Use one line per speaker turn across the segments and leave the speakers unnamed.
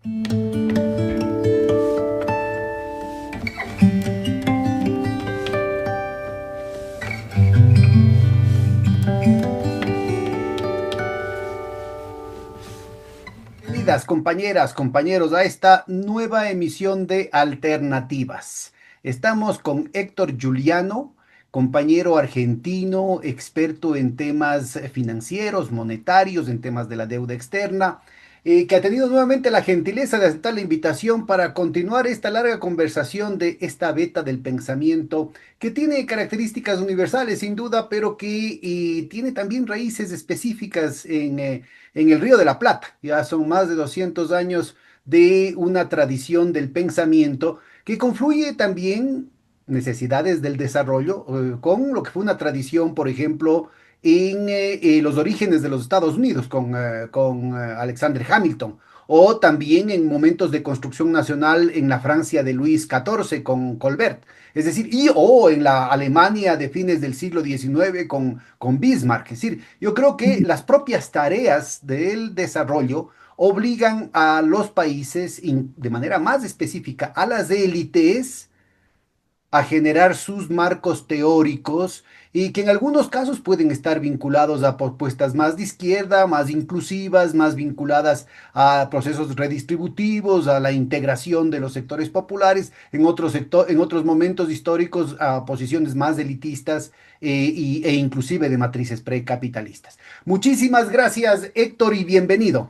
Bienvenidas, compañeras, compañeros, a esta nueva emisión de Alternativas. Estamos con Héctor Juliano, compañero argentino, experto en temas financieros, monetarios, en temas de la deuda externa, que ha tenido nuevamente la gentileza de aceptar la invitación para continuar esta larga conversación de esta beta del pensamiento, que tiene características universales sin duda, pero que tiene también raíces específicas en el Río de la Plata. Ya son más de 200 años de una tradición del pensamiento que confluye también necesidades del desarrollo con lo que fue una tradición, por ejemplo, en los orígenes de los Estados Unidos con Alexander Hamilton, o también en momentos de construcción nacional en la Francia de Luis XIV con Colbert. Es decir, o en la Alemania de fines del siglo XIX con Bismarck. Es decir, yo creo que las propias tareas del desarrollo obligan a los países, de manera más específica, a las élites, a generar sus marcos teóricos y que en algunos casos pueden estar vinculados a propuestas más de izquierda, más inclusivas, más vinculadas a procesos redistributivos, a la integración de los sectores populares, en otros momentos históricos a posiciones más elitistas e inclusive de matrices precapitalistas. Muchísimas gracias, Héctor, y bienvenido.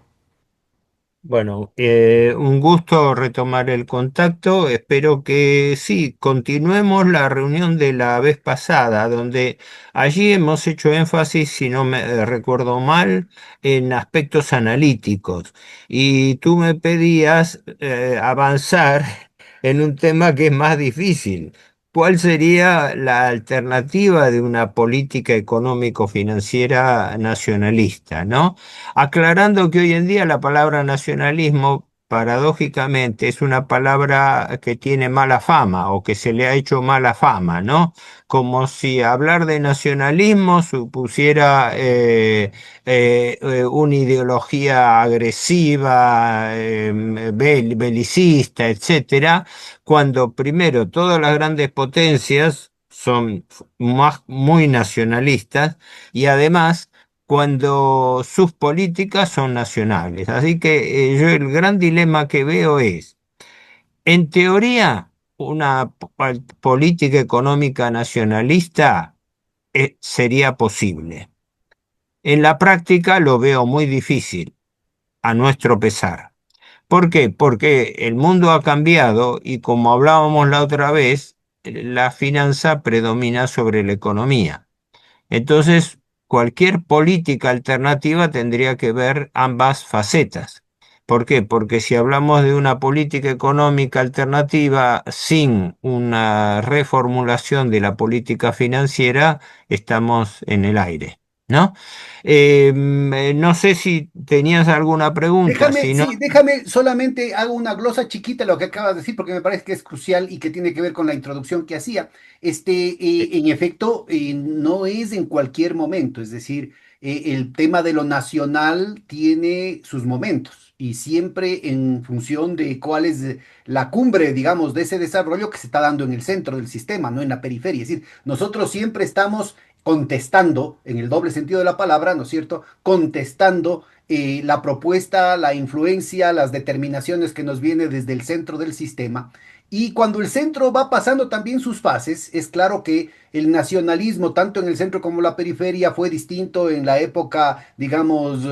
Bueno, un gusto retomar el contacto. Espero que sí, continuemos la reunión de la vez pasada, donde allí hemos hecho énfasis, si no me recuerdo mal, en aspectos analíticos. Y tú me pedías avanzar en un tema que es más difícil. ¿Cuál sería la alternativa de una política económico-financiera nacionalista, ¿no? Aclarando que hoy en día la palabra nacionalismo, paradójicamente, es una palabra que tiene mala fama o que se le ha hecho mala fama, ¿no? Como si hablar de nacionalismo supusiera una ideología agresiva, belicista, etcétera, cuando primero todas las grandes potencias son muy nacionalistas y además cuando sus políticas son nacionales. Así que yo el gran dilema que veo es, en teoría, una política económica nacionalista sería posible. En la práctica lo veo muy difícil, a nuestro pesar. ¿Por qué? Porque el mundo ha cambiado y como hablábamos la otra vez, la finanza predomina sobre la economía. Entonces, cualquier política alternativa tendría que ver ambas facetas. ¿Por qué? Porque si hablamos de una política económica alternativa sin una reformulación de la política financiera, estamos en el aire, ¿no? No sé si tenías alguna pregunta,
Déjame,
si no.
sí, déjame solamente hago una glosa chiquita de lo que acabas de decir, porque me parece que es crucial y que tiene que ver con la introducción que hacía. En efecto, no es en cualquier momento, es decir, el tema de lo nacional tiene sus momentos y siempre en función de cuál es la cumbre, digamos, de ese desarrollo que se está dando en el centro del sistema, no en la periferia. Es decir, nosotros siempre estamos contestando, en el doble sentido de la palabra, ¿no es cierto? Contestando la propuesta, la influencia, las determinaciones que nos viene desde el centro del sistema. Y cuando el centro va pasando también sus fases, es claro que el nacionalismo, tanto en el centro como en la periferia, fue distinto en la época, digamos,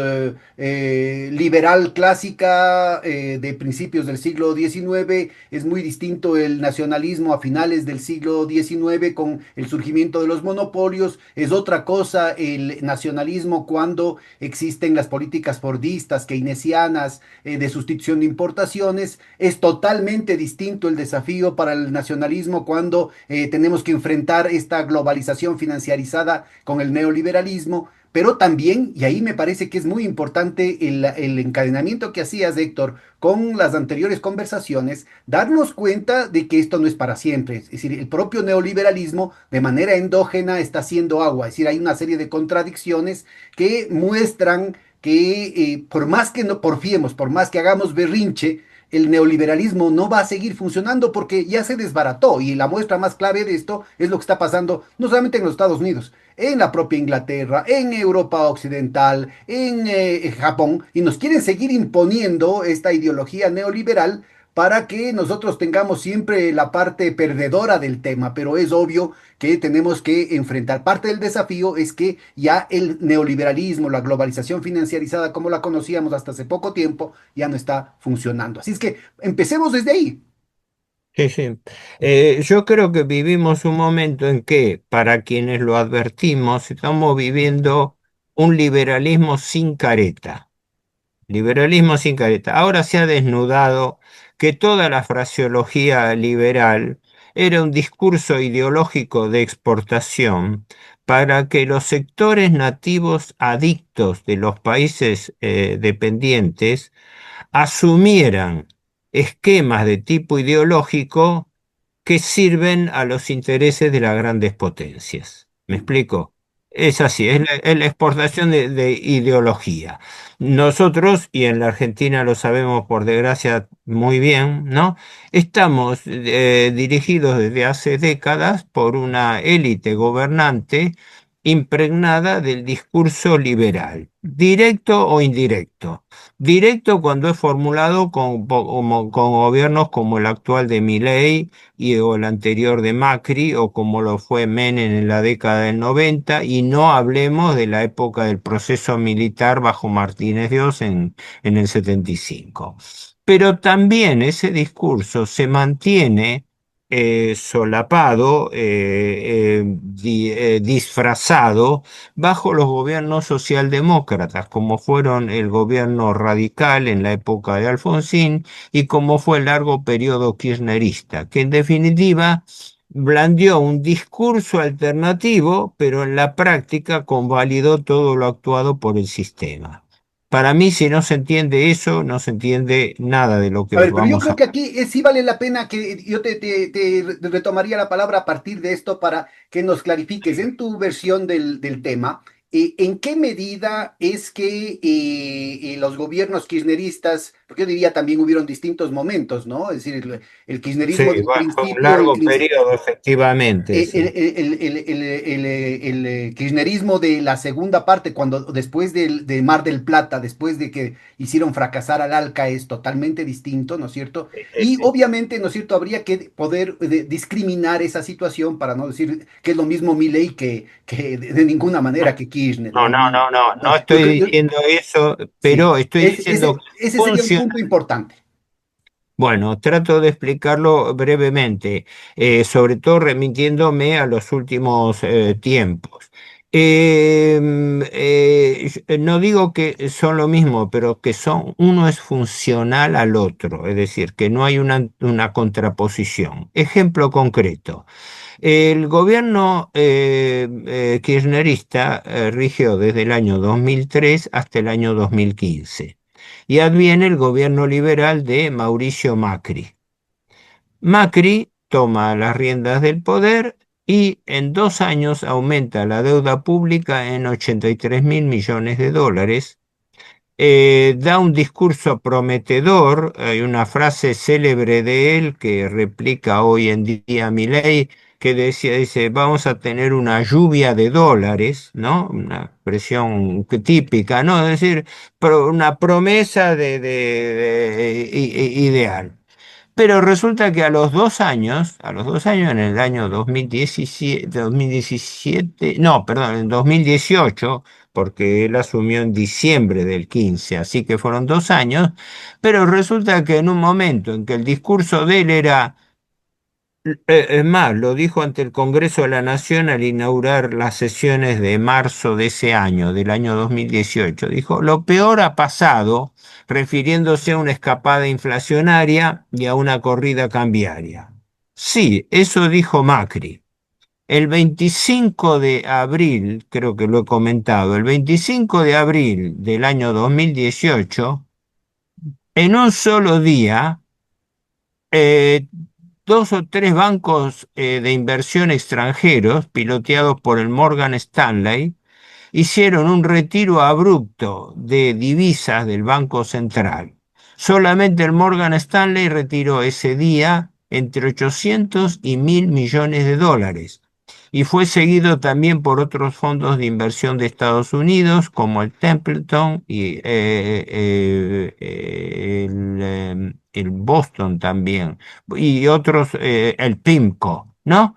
liberal clásica de principios del siglo XIX. Es muy distinto el nacionalismo a finales del siglo XIX con el surgimiento de los monopolios. Es otra cosa el nacionalismo cuando existen las políticas fordistas, keynesianas, de sustitución de importaciones. Es totalmente distinto el desafío para el nacionalismo cuando tenemos que enfrentar esta globalización financiarizada con el neoliberalismo. Pero también, y ahí me parece que es muy importante el encadenamiento que hacías, Héctor, con las anteriores conversaciones, darnos cuenta de que esto no es para siempre. Es decir, el propio neoliberalismo de manera endógena está haciendo agua. Es decir, hay una serie de contradicciones que muestran que por más que no porfiemos, por más que hagamos berrinche, el neoliberalismo no va a seguir funcionando porque ya se desbarató y la muestra más clave de esto es lo que está pasando no solamente en los Estados Unidos, en la propia Inglaterra, en Europa Occidental, en Japón, y nos quieren seguir imponiendo esta ideología neoliberal para que nosotros tengamos siempre la parte perdedora del tema, pero es obvio que tenemos que enfrentar. Parte del desafío es que ya el neoliberalismo, la globalización financiarizada como la conocíamos hasta hace poco tiempo, ya no está funcionando. Así es que empecemos desde ahí.
Sí, sí. Yo creo que vivimos un momento en que, para quienes lo advertimos, estamos viviendo un liberalismo sin careta. Liberalismo sin careta. Ahora se ha desnudado que toda la fraseología liberal era un discurso ideológico de exportación para que los sectores nativos adictos de los países dependientes asumieran esquemas de tipo ideológico que sirven a los intereses de las grandes potencias. ¿Me explico? Es así, es la exportación de ideología. Nosotros, y en la Argentina lo sabemos por desgracia muy bien, ¿no? Estamos dirigidos desde hace décadas por una élite gobernante impregnada del discurso liberal, directo o indirecto. Directo cuando es formulado con gobiernos como el actual de Milei o el anterior de Macri, o como lo fue Menem en la década del 90, y no hablemos de la época del proceso militar bajo Martínez de Oz en el 75. Pero también ese discurso se mantiene solapado, disfrazado bajo los gobiernos socialdemócratas, como fueron el gobierno radical en la época de Alfonsín y como fue el largo periodo kirchnerista, que en definitiva blandió un discurso alternativo, pero en la práctica convalidó todo lo actuado por el sistema. Para mí, si no se entiende eso, no se entiende nada de lo que
A ver, pero yo
vamos
creo
a...
que aquí sí vale la pena que yo te retomaría la palabra a partir de esto para que nos clarifiques en tu versión del tema. ¿En qué medida es que los gobiernos kirchneristas, porque yo diría también hubieron distintos momentos, ¿no? Es decir, el
Sí,
kirchnerismo del
bueno, fue un
principio,
largo periodo, efectivamente, sí.
el kirchnerismo de la segunda parte, cuando después de Mar del Plata, después de que hicieron fracasar al ALCA, es totalmente distinto, ¿no es cierto? Y
Sí.
obviamente, ¿no es cierto?, habría que poder discriminar esa situación para no decir que es lo mismo Milei que de ninguna manera que Kirchner,
No,
¿no?
no, no, no,
No,
no estoy diciendo eso,
sí,
pero estoy diciendo que
ese sería un
funciona.
punto importante.
Bueno, trato de explicarlo brevemente, sobre todo remitiéndome a los últimos tiempos. No digo que son lo mismo, pero que son, uno es funcional al otro, es decir, que no hay una contraposición. Ejemplo concreto. El gobierno kirchnerista rigió desde el año 2003 hasta el año 2015 y adviene el gobierno liberal de Mauricio Macri. Macri toma las riendas del poder y en 2 años aumenta la deuda pública en 83 mil millones de dólares. Da un discurso prometedor, hay una frase célebre de él que replica hoy en día Milei, que dice, vamos a tener una lluvia de dólares, ¿no? Una expresión típica, ¿no? Es decir, una promesa ideal. Pero resulta que a los 2 años, en el año 2017, no, perdón, en 2018, porque él asumió en diciembre del 15, así que fueron 2 años, pero resulta que en un momento en que el discurso de él era, es más, lo dijo ante el Congreso de la Nación al inaugurar las sesiones de marzo de ese año, del año 2018. Dijo, lo peor ha pasado, refiriéndose a una escapada inflacionaria y a una corrida cambiaria. Sí, eso dijo Macri. El 25 de abril, creo que lo he comentado, el 25 de abril del año 2018, en un solo día, eh, dos o tres bancos de inversión extranjeros, piloteados por el Morgan Stanley, hicieron un retiro abrupto de divisas del Banco Central. Solamente el Morgan Stanley retiró ese día entre 800 y 1.000 millones de dólares. Y fue seguido también por otros fondos de inversión de Estados Unidos, como el Templeton y el Boston también, y otros, el PIMCO, ¿no?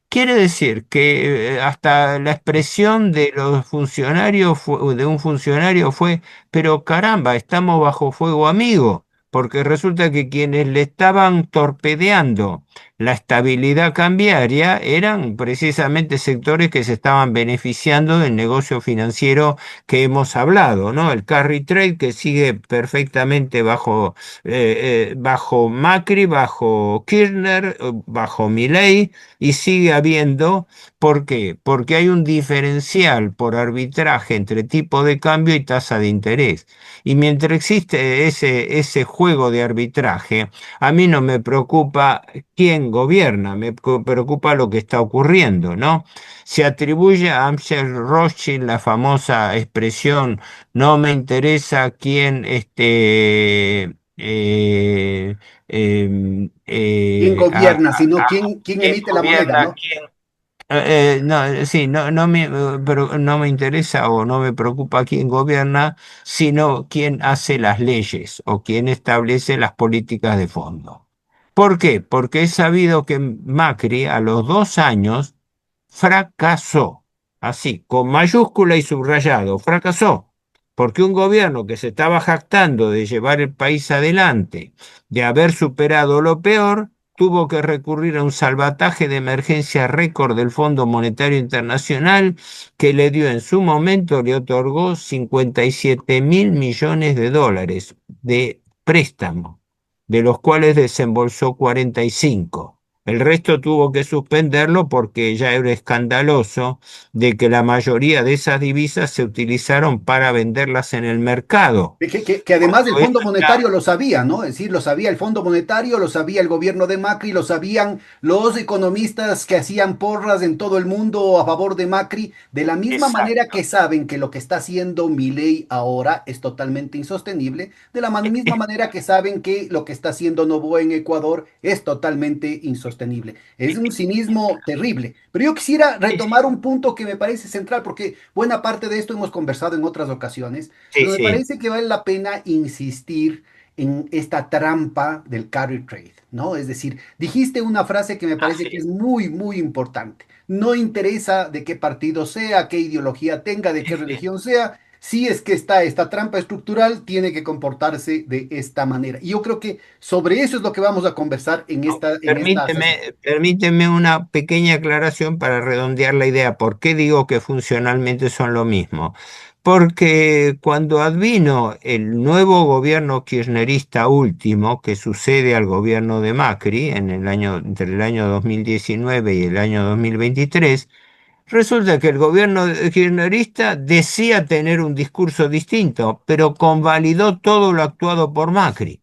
Quiere decir que hasta la expresión de los funcionarios, de un funcionario fue, pero caramba, estamos bajo fuego amigo, porque resulta que quienes le estaban torpedeando la estabilidad cambiaria eran precisamente sectores que se estaban beneficiando del negocio financiero que hemos hablado, ¿no? El carry trade que sigue perfectamente bajo Macri, bajo Kirchner, bajo Milei y sigue habiendo, ¿por qué? Porque hay un diferencial por arbitraje entre tipo de cambio y tasa de interés. Y mientras existe ese juego de arbitraje, a mí no me preocupa quién gobierna, preocupa lo que está ocurriendo, ¿no? Se atribuye a Amschel Rothschild la famosa expresión, no me interesa quién
¿Quién gobierna, sino quién
quién
emite la moneda,
gobierna,
¿no?
quién. No, sí, pero no me interesa o no me preocupa quién gobierna, sino quién hace las leyes o quién establece las políticas de fondo. ¿Por qué? Porque es sabido que Macri a los 2 años fracasó, así, con mayúscula y subrayado, fracasó, porque un gobierno que se estaba jactando de llevar el país adelante, de haber superado lo peor, tuvo que recurrir a un salvataje de emergencia récord del Fondo Monetario Internacional que le dio en su momento, le otorgó 57.000 millones de dólares de préstamo, de los cuales desembolsó 45. El resto tuvo que suspenderlo porque ya era escandaloso de que la mayoría de esas divisas se utilizaron para venderlas en el mercado.
Que además el
Cuando
Fondo
esto
Monetario
está
lo sabía, ¿no? Es decir, lo sabía el Fondo Monetario, lo sabía el gobierno de Macri, lo sabían los economistas que hacían porras en todo el mundo a favor de Macri, de la misma manera
exacto.
que saben que lo que está haciendo Milei ahora es totalmente insostenible, de la misma manera que saben que lo que está haciendo Noboa en Ecuador es totalmente insostenible. Es un cinismo terrible. Pero yo quisiera retomar un punto que me parece central, porque buena parte de esto hemos conversado en otras ocasiones,
Sí,
pero me
sí.
parece que vale la pena insistir en esta trampa del carry trade, ¿no? Es decir, dijiste una frase que me parece que es
Así.
muy, muy importante. No interesa de qué partido sea, qué ideología tenga, de
Sí,
qué
sí.
religión sea, si es que está esta trampa estructural, tiene que comportarse de esta manera. Y yo creo que sobre eso es lo que vamos a conversar en esta sesión.
Permíteme una pequeña aclaración para redondear la idea. ¿Por qué digo que funcionalmente son lo mismo? Porque cuando advino el nuevo gobierno kirchnerista último, que sucede al gobierno de Macri entre el año 2019 y el año 2023, resulta que el gobierno kirchnerista decía tener un discurso distinto, pero convalidó todo lo actuado por Macri,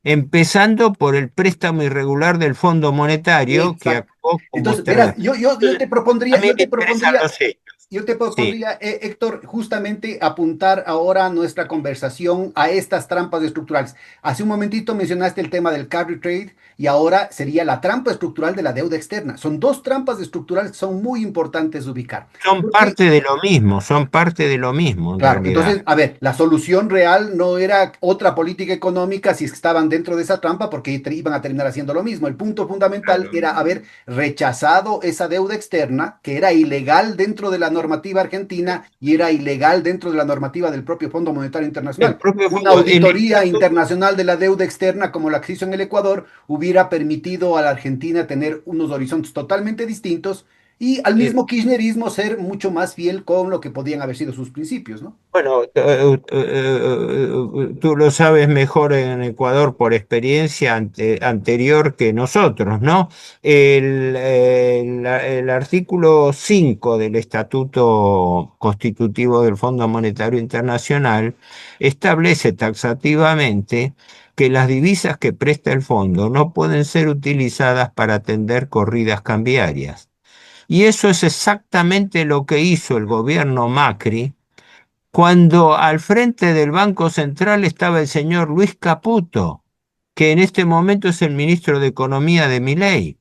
empezando por el préstamo irregular del Fondo Monetario que
Exacto.
actuó como
Entonces, verás, yo te
A
propondría,
mí me interesan los hechos.
yo te
Sí,
propondría, Héctor, justamente apuntar ahora nuestra conversación a estas trampas estructurales. Hace un momentito mencionaste el tema del carry trade y ahora sería la trampa estructural de la deuda externa. Son dos trampas estructurales que son muy importantes de ubicar.
son
Porque
parte de lo mismo, son parte de lo mismo en
claro,
realidad.
entonces, a ver, la solución real no era otra política económica si es que estaban dentro de esa trampa porque iban a terminar haciendo lo mismo. El punto fundamental
Claro.
era haber rechazado esa deuda externa que era ilegal dentro de la normativa argentina y era ilegal dentro de la normativa del propio Fondo Monetario
El
Internacional.
propio
Una
fondo, el
auditoría
estatuto.
internacional de la deuda externa como la que se hizo en el Ecuador hubiera permitido a la Argentina tener unos horizontes totalmente distintos y al mismo kirchnerismo ser mucho más fiel con lo que podían haber sido sus principios, ¿no?
Bueno, tú lo sabes mejor en Ecuador por experiencia anterior que nosotros, ¿no? El artículo 5 del Estatuto Constitutivo del Fondo Monetario Internacional establece taxativamente que las divisas que presta el fondo no pueden ser utilizadas para atender corridas cambiarias. Y eso es exactamente lo que hizo el gobierno Macri cuando al frente del Banco Central estaba el señor Luis Caputo, que en este momento es el ministro de Economía de Milei,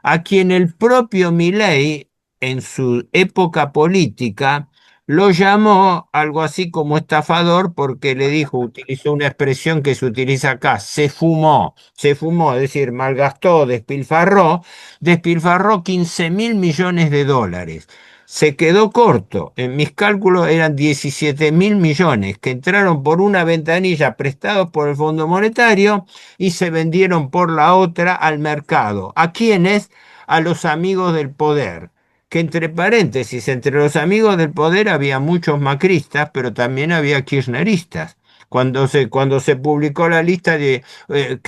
a quien el propio Milei, en su época política, lo llamó algo así como estafador porque le dijo, utilizó una expresión que se utiliza acá, se fumó, es decir, malgastó, despilfarró 15.000 millones de dólares. Se quedó corto. En mis cálculos eran 17.000 millones que entraron por una ventanilla prestados por el Fondo Monetario y se vendieron por la otra al mercado. ¿A quiénes? A los amigos del poder. Que entre paréntesis, entre los amigos del poder había muchos macristas, pero también había kirchneristas. Cuando se publicó la lista que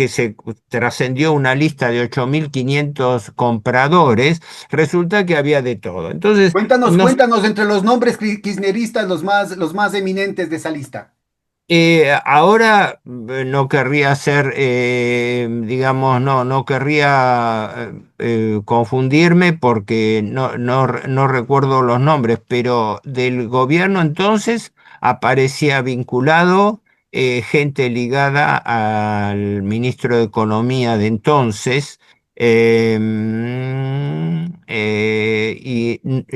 se trascendió una lista de 8.500 compradores, resulta que había de todo. Entonces,
Cuéntanos,
no.
cuéntanos entre los nombres kirchneristas los más eminentes de esa lista.
Ahora no querría ser, digamos, no querría confundirme porque no recuerdo los nombres, pero del gobierno entonces aparecía vinculado gente ligada al ministro de Economía de entonces. Y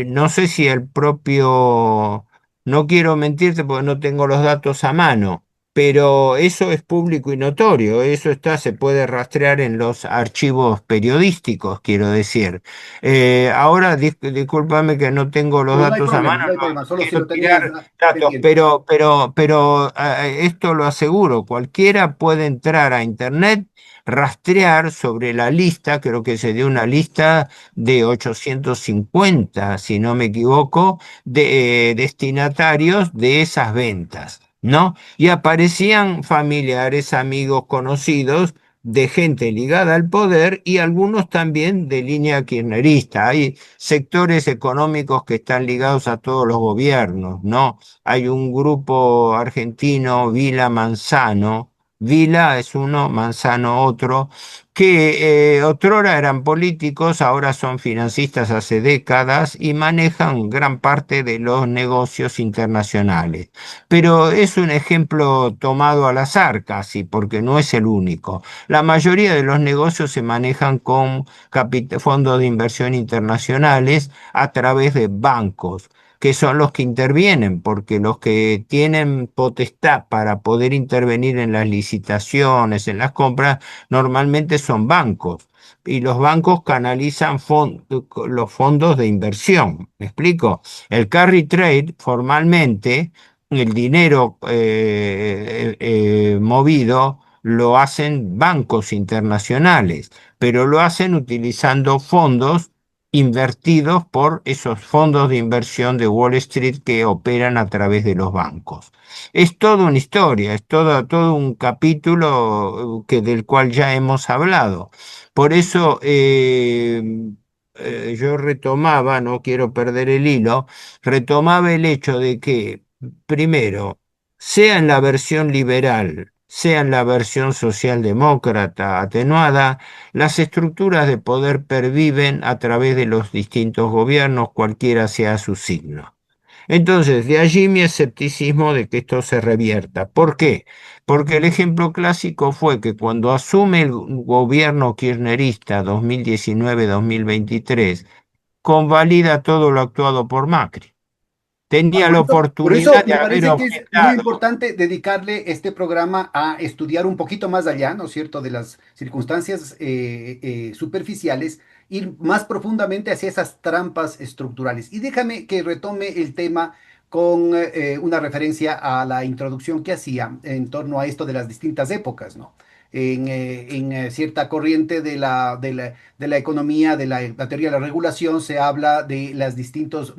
no sé si el propio. No quiero mentirte porque no tengo los datos a mano, pero eso es público y notorio, eso está, se puede rastrear en los archivos periodísticos, quiero decir. Ahora, discúlpame que no tengo los
No, no hay
datos a
problema,
mano,
no hay
no
problema, solo si
quiero
lo tenías
tirar datos,
pendiente.
pero esto lo aseguro, cualquiera puede entrar a internet, rastrear sobre la lista, creo que se dio una lista de 850, si no me equivoco, de destinatarios de esas ventas, ¿no? Y aparecían familiares, amigos, conocidos de gente ligada al poder y algunos también de línea kirchnerista. Hay sectores económicos que están ligados a todos los gobiernos, ¿no? Hay un grupo argentino, Vila Manzano. Vila es uno, Manzano otro, que otrora eran políticos, ahora son financistas hace décadas y manejan gran parte de los negocios internacionales. Pero es un ejemplo tomado al azar casi, porque no es el único. La mayoría de los negocios se manejan con fondos de inversión internacionales a través de bancos, que son los que intervienen, porque los que tienen potestad para poder intervenir en las licitaciones, en las compras, normalmente son bancos. Y los bancos canalizan los fondos de inversión. ¿Me explico? El carry trade formalmente, el dinero movido, lo hacen bancos internacionales, pero lo hacen utilizando fondos invertidos por esos fondos de inversión de Wall Street que operan a través de los bancos. Es toda una historia, es todo un capítulo del cual ya hemos hablado. Por eso yo retomaba, no quiero perder el hilo, retomaba el hecho de que, primero, sea en la versión liberal, sea en la versión socialdemócrata atenuada, las estructuras de poder perviven a través de los distintos gobiernos, cualquiera sea su signo. Entonces, de allí mi escepticismo de que esto se revierta. ¿Por qué? Porque el ejemplo clásico fue que cuando asume el gobierno kirchnerista 2019-2023, convalida todo lo actuado por Macri. Tenía la
Por eso
oportunidad de
me
haber
parece que es muy
objetado.
importante dedicarle este programa a estudiar un poquito más allá, ¿no es cierto?, de las circunstancias superficiales, ir más profundamente hacia esas trampas estructurales. Y déjame que retome el tema con una referencia a la introducción que hacía en torno a esto de las distintas épocas, ¿no? En cierta corriente de la economía, de la teoría de la regulación, se habla de los distintos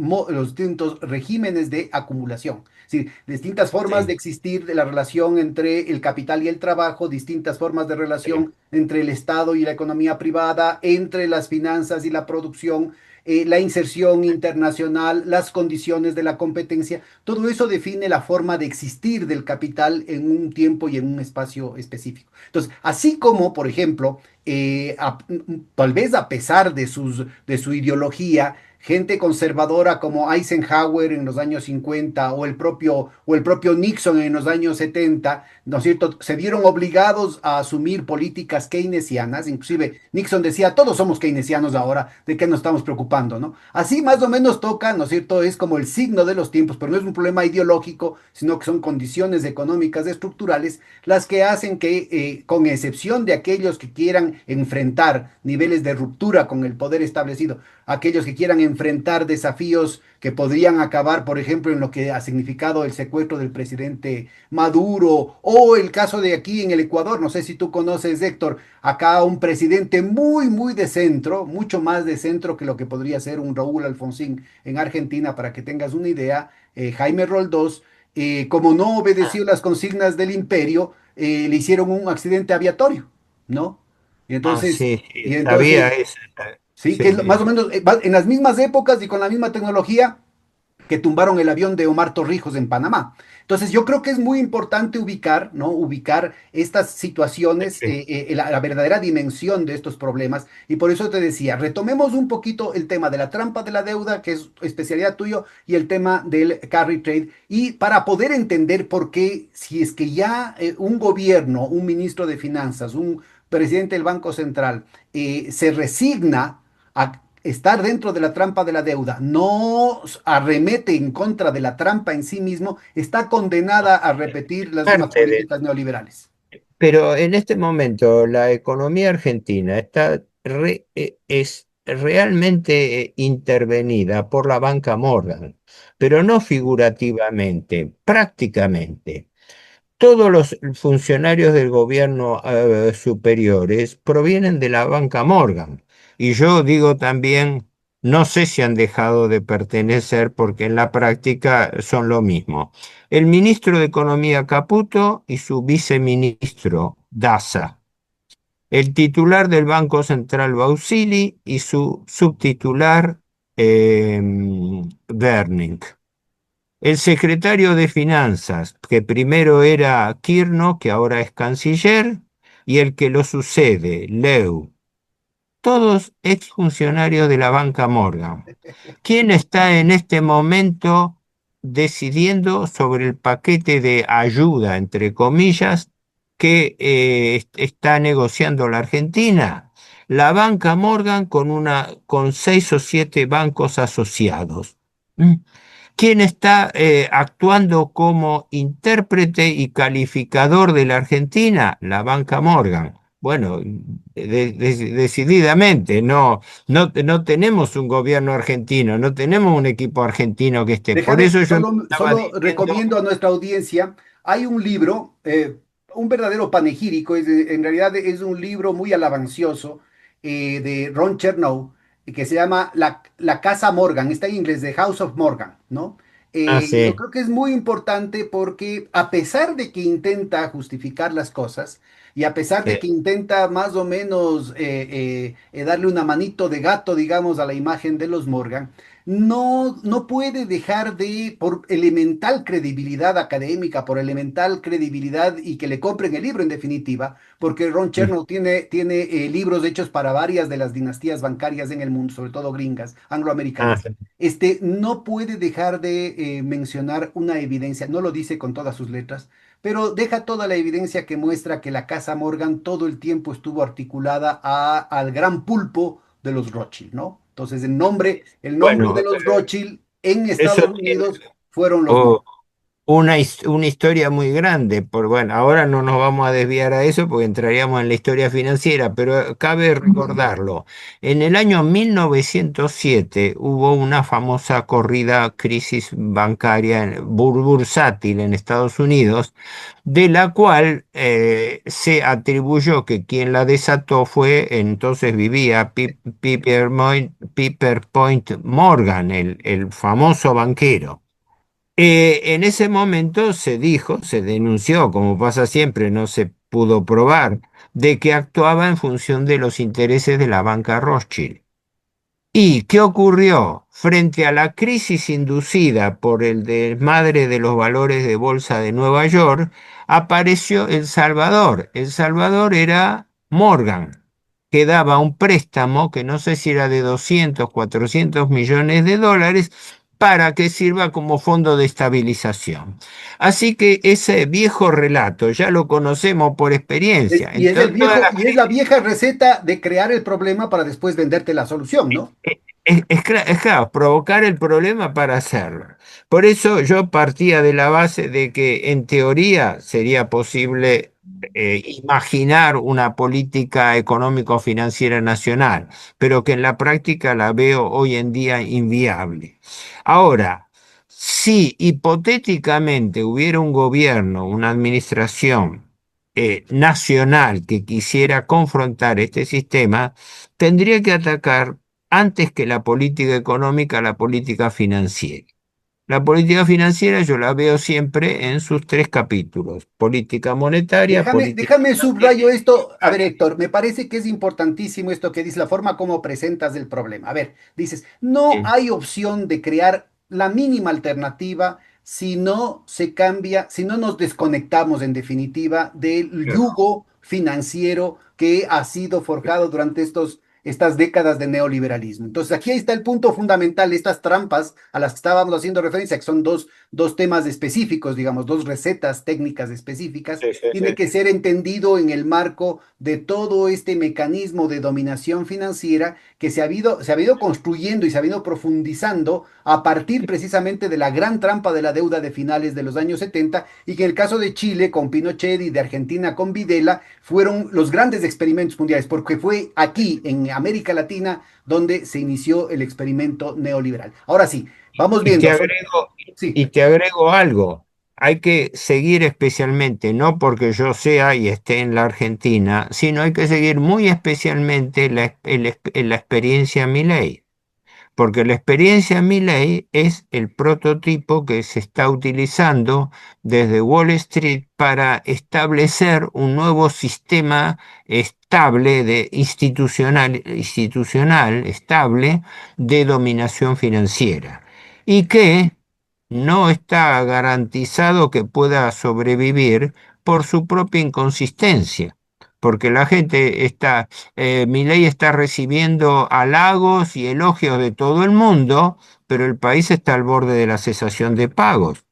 regímenes de acumulación. Es decir, distintas formas de
Sí,
existir de la relación entre el capital y el trabajo, distintas formas de
sí.
relación entre el Estado y la economía privada, entre las finanzas y la producción, la inserción internacional, las condiciones de la competencia, todo eso define la forma de existir del capital en un tiempo y en un espacio específico. Entonces, así como, por ejemplo, tal vez a pesar de su ideología, gente conservadora como Eisenhower en los años 50 o el propio Nixon en los años 70, ¿no es cierto?, se vieron obligados a asumir políticas keynesianas. Inclusive Nixon decía, todos somos keynesianos ahora, ¿de qué nos estamos preocupando, no? Así más o menos toca, ¿no es cierto?, es como el signo de los tiempos, pero no es un problema ideológico, sino que son condiciones económicas estructurales las que hacen que, con excepción de aquellos que quieran enfrentar niveles de ruptura con el poder establecido, aquellos que quieran enfrentar desafíos que podrían acabar, por ejemplo, en lo que ha significado el secuestro del presidente Maduro o el caso de aquí en el Ecuador. No sé si tú conoces, Héctor, acá un presidente muy de centro, mucho más de centro que lo que podría ser un Raúl Alfonsín en Argentina, para que tengas una idea, Jaime Roldós, como no obedeció las consignas del imperio, le hicieron un accidente aviatorio, ¿no? Y
Ah,
entonces,
sí, sí,
y
sabía
entonces
eso.
sí, que
Sí,
es más o menos en las mismas épocas y con la misma tecnología que tumbaron el avión de Omar Torrijos en Panamá. Entonces, yo creo que es muy importante ubicar, ¿no? Ubicar estas situaciones,
sí.
la verdadera dimensión de estos problemas. Y por eso te decía, retomemos un poquito el tema de la trampa de la deuda, que es especialidad tuyo, y el tema del carry trade. Y para poder entender por qué, si es que ya un gobierno, un ministro de finanzas, un presidente del Banco Central, se resigna a estar dentro de la trampa de la deuda, no arremete en contra de la trampa en sí mismo, está condenada a repetir las mismas
Parte de,
políticas neoliberales.
pero en este momento la economía argentina es realmente intervenida por la banca Morgan, pero no figurativamente, prácticamente. Todos los funcionarios del gobierno superiores provienen de la banca Morgan. Y yo digo también, no sé si han dejado de pertenecer porque en la práctica son lo mismo. El ministro de Economía Caputo y su viceministro Daza. El titular del Banco Central Bausili y su subtitular Werning. El secretario de Finanzas, que primero era Kirno, que ahora es canciller, y el que lo sucede, Leu, todos exfuncionarios de la banca Morgan. ¿Quién está en este momento decidiendo sobre el paquete de ayuda, entre comillas, que está negociando la Argentina? La banca Morgan con 6 o 7 bancos asociados. ¿Mm? ¿Quién está actuando como intérprete y calificador de la Argentina? La banca Morgan. Bueno, decididamente, no tenemos un gobierno argentino, no tenemos un equipo argentino que esté. Por
Déjame,
eso yo estaba
solo
diciendo,
recomiendo a nuestra audiencia, hay un libro, un verdadero panegírico, en realidad es un libro muy alabancioso, de Ron Chernow, que se llama La Casa Morgan, está en inglés, The House of Morgan, ¿no? Yo
sí,
creo que es muy importante porque a pesar de que intenta justificar las cosas y a pesar de
sí.
que intenta más o menos darle una manito de gato, digamos, a la imagen de los Morgan, no puede dejar de, por elemental credibilidad académica, por elemental credibilidad y que le compren el libro en definitiva, porque Ron
Mm.
Chernow tiene libros hechos para varias de las dinastías bancarias en el mundo, sobre todo gringas,
Ah,
angloamericanas. No puede dejar de mencionar una evidencia, no lo dice con todas sus letras, pero deja toda la evidencia que muestra que la Casa Morgan todo el tiempo estuvo articulada al gran pulpo de los Rothschild, ¿no? Entonces, el nombre de
bueno,
los Rothschild en
eso
Estados
tiene.
Unidos fueron los
Oh,
Morgan.
una historia muy grande, bueno, ahora no nos vamos a desviar a eso porque entraríamos en la historia financiera, pero cabe recordarlo. En el año 1907 hubo una famosa crisis bancaria bursátil en Estados Unidos, de la cual se atribuyó que quien la desató fue, entonces vivía Piper Point Morgan, el famoso banquero. En ese momento se dijo, se denunció, como pasa siempre, no se pudo probar, de que actuaba en función de los intereses de la banca Rothschild. ¿Y qué ocurrió? Frente a la crisis inducida por el desmadre de los valores de bolsa de Nueva York, apareció El Salvador. El Salvador era Morgan. que daba un préstamo, que no sé si era de 200, 400 millones de dólares, para que sirva como fondo de estabilización. Así que ese viejo relato ya lo conocemos por experiencia.
Y es el
Entonces, toda
viejo,
la
y es la vieja receta de crear el problema para después venderte la solución, ¿no?
Es claro, provocar el problema para hacerlo. Por eso yo partía de la base de que en teoría sería posible imaginar una política económico-financiera nacional, pero que en la práctica la veo hoy en día inviable. Ahora, si hipotéticamente hubiera un gobierno, una administración nacional que quisiera confrontar este sistema, tendría que atacar antes que la política económica, la política financiera. La política financiera yo la veo siempre en sus tres capítulos: política monetaria, política
Déjame
cambiaria
subrayo
y
esto. A ver,
fiscal.
Héctor, me parece que es importantísimo esto que dice, la forma como presentas el problema. A ver, dices, no
Sí,
hay opción de crear la mínima alternativa si no se cambia, si no nos desconectamos en definitiva del
claro.
yugo financiero que ha sido forjado durante estas décadas de neoliberalismo. Entonces, aquí está el punto fundamental, estas trampas a las que estábamos haciendo referencia, que son dos temas específicos, digamos, dos recetas técnicas específicas,
Sí, sí,
tiene
sí.
que ser entendido en el marco de todo este mecanismo de dominación financiera que se ha ido construyendo y se ha ido profundizando a partir precisamente de la gran trampa de la deuda de finales de los años 70 y que en el caso de Chile con Pinochet y de Argentina con Videla fueron los grandes experimentos mundiales, porque fue aquí en América Latina donde se inició el experimento neoliberal. Ahora sí, vamos
Y te
viendo.
agrego,
Sí.
y te agrego algo. Hay que seguir especialmente, no porque yo sea y esté en la Argentina, sino hay que seguir muy especialmente la experiencia Milei. Porque la experiencia Milei es el prototipo que se está utilizando desde Wall Street para establecer un nuevo sistema estable institucional estable de dominación financiera y que no está garantizado que pueda sobrevivir por su propia inconsistencia. Porque la gente está Milei está recibiendo halagos y elogios de todo el mundo, pero el país está al borde de la cesación de pagos.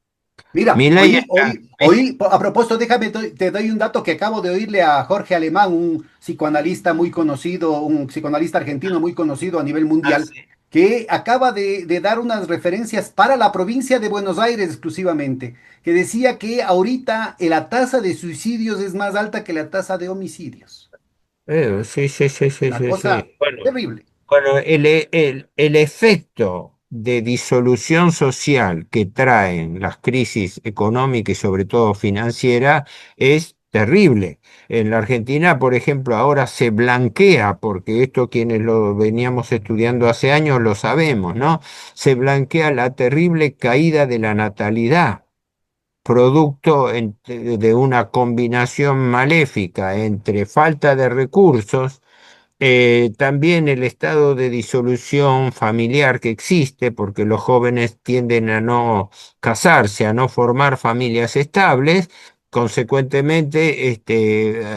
Mira,
Milei
hoy,
está...
hoy, hoy, a propósito, te doy un dato que acabo de oírle a Jorge Alemán, un psicoanalista muy conocido, un psicoanalista argentino muy conocido a nivel mundial,
hace-
que acaba de dar unas referencias para la provincia de Buenos Aires exclusivamente, que decía que ahorita la tasa de suicidios es más alta que la tasa de homicidios.
sí, sí, sí, sí,
Una
sí,
cosa
sí. Bueno,
terrible.
bueno, el efecto de disolución social que traen las crisis económicas y sobre todo financiera es terrible. En la Argentina, por ejemplo, ahora se blanquea, porque esto quienes lo veníamos estudiando hace años lo sabemos, ¿no? Se blanquea la terrible caída de la natalidad, producto de una combinación maléfica entre falta de recursos, también el estado de disolución familiar que existe, porque los jóvenes tienden a no casarse, a no formar familias estables. Consecuentemente,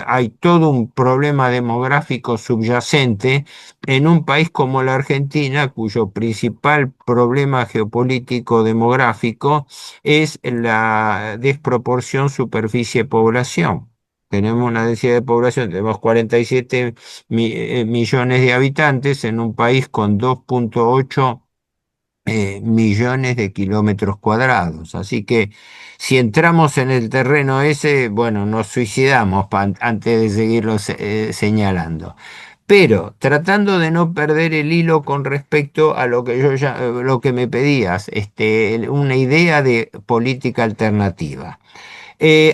hay todo un problema demográfico subyacente en un país como la Argentina, cuyo principal problema geopolítico demográfico es la desproporción superficie-población. Tenemos una densidad de población, tenemos 47 millones de habitantes en un país con 2,8 millones de kilómetros cuadrados. Así que si entramos en el terreno ese, bueno, nos suicidamos antes de seguirlo señalando. Pero tratando de no perder el hilo con respecto a lo que lo que me pedías, una idea de política alternativa.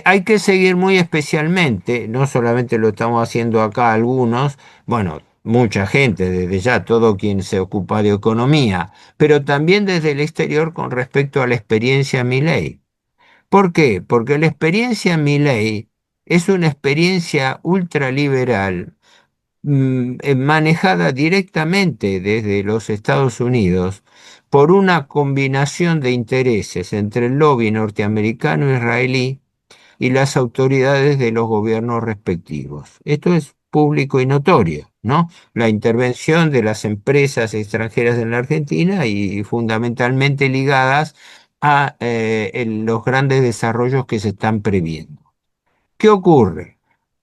Hay que seguir muy especialmente, no solamente lo estamos haciendo acá algunos, bueno, mucha gente, desde ya todo quien se ocupa de economía, pero también desde el exterior con respecto a la experiencia Milei. ¿Por qué? Porque la experiencia Milei es una experiencia ultraliberal, manejada directamente desde los Estados Unidos por una combinación de intereses entre el lobby norteamericano israelí y las autoridades de los gobiernos respectivos. Esto es público y notorio, ¿no? La intervención de las empresas extranjeras en la Argentina y fundamentalmente ligadas a los grandes desarrollos que se están previendo. ¿Qué ocurre?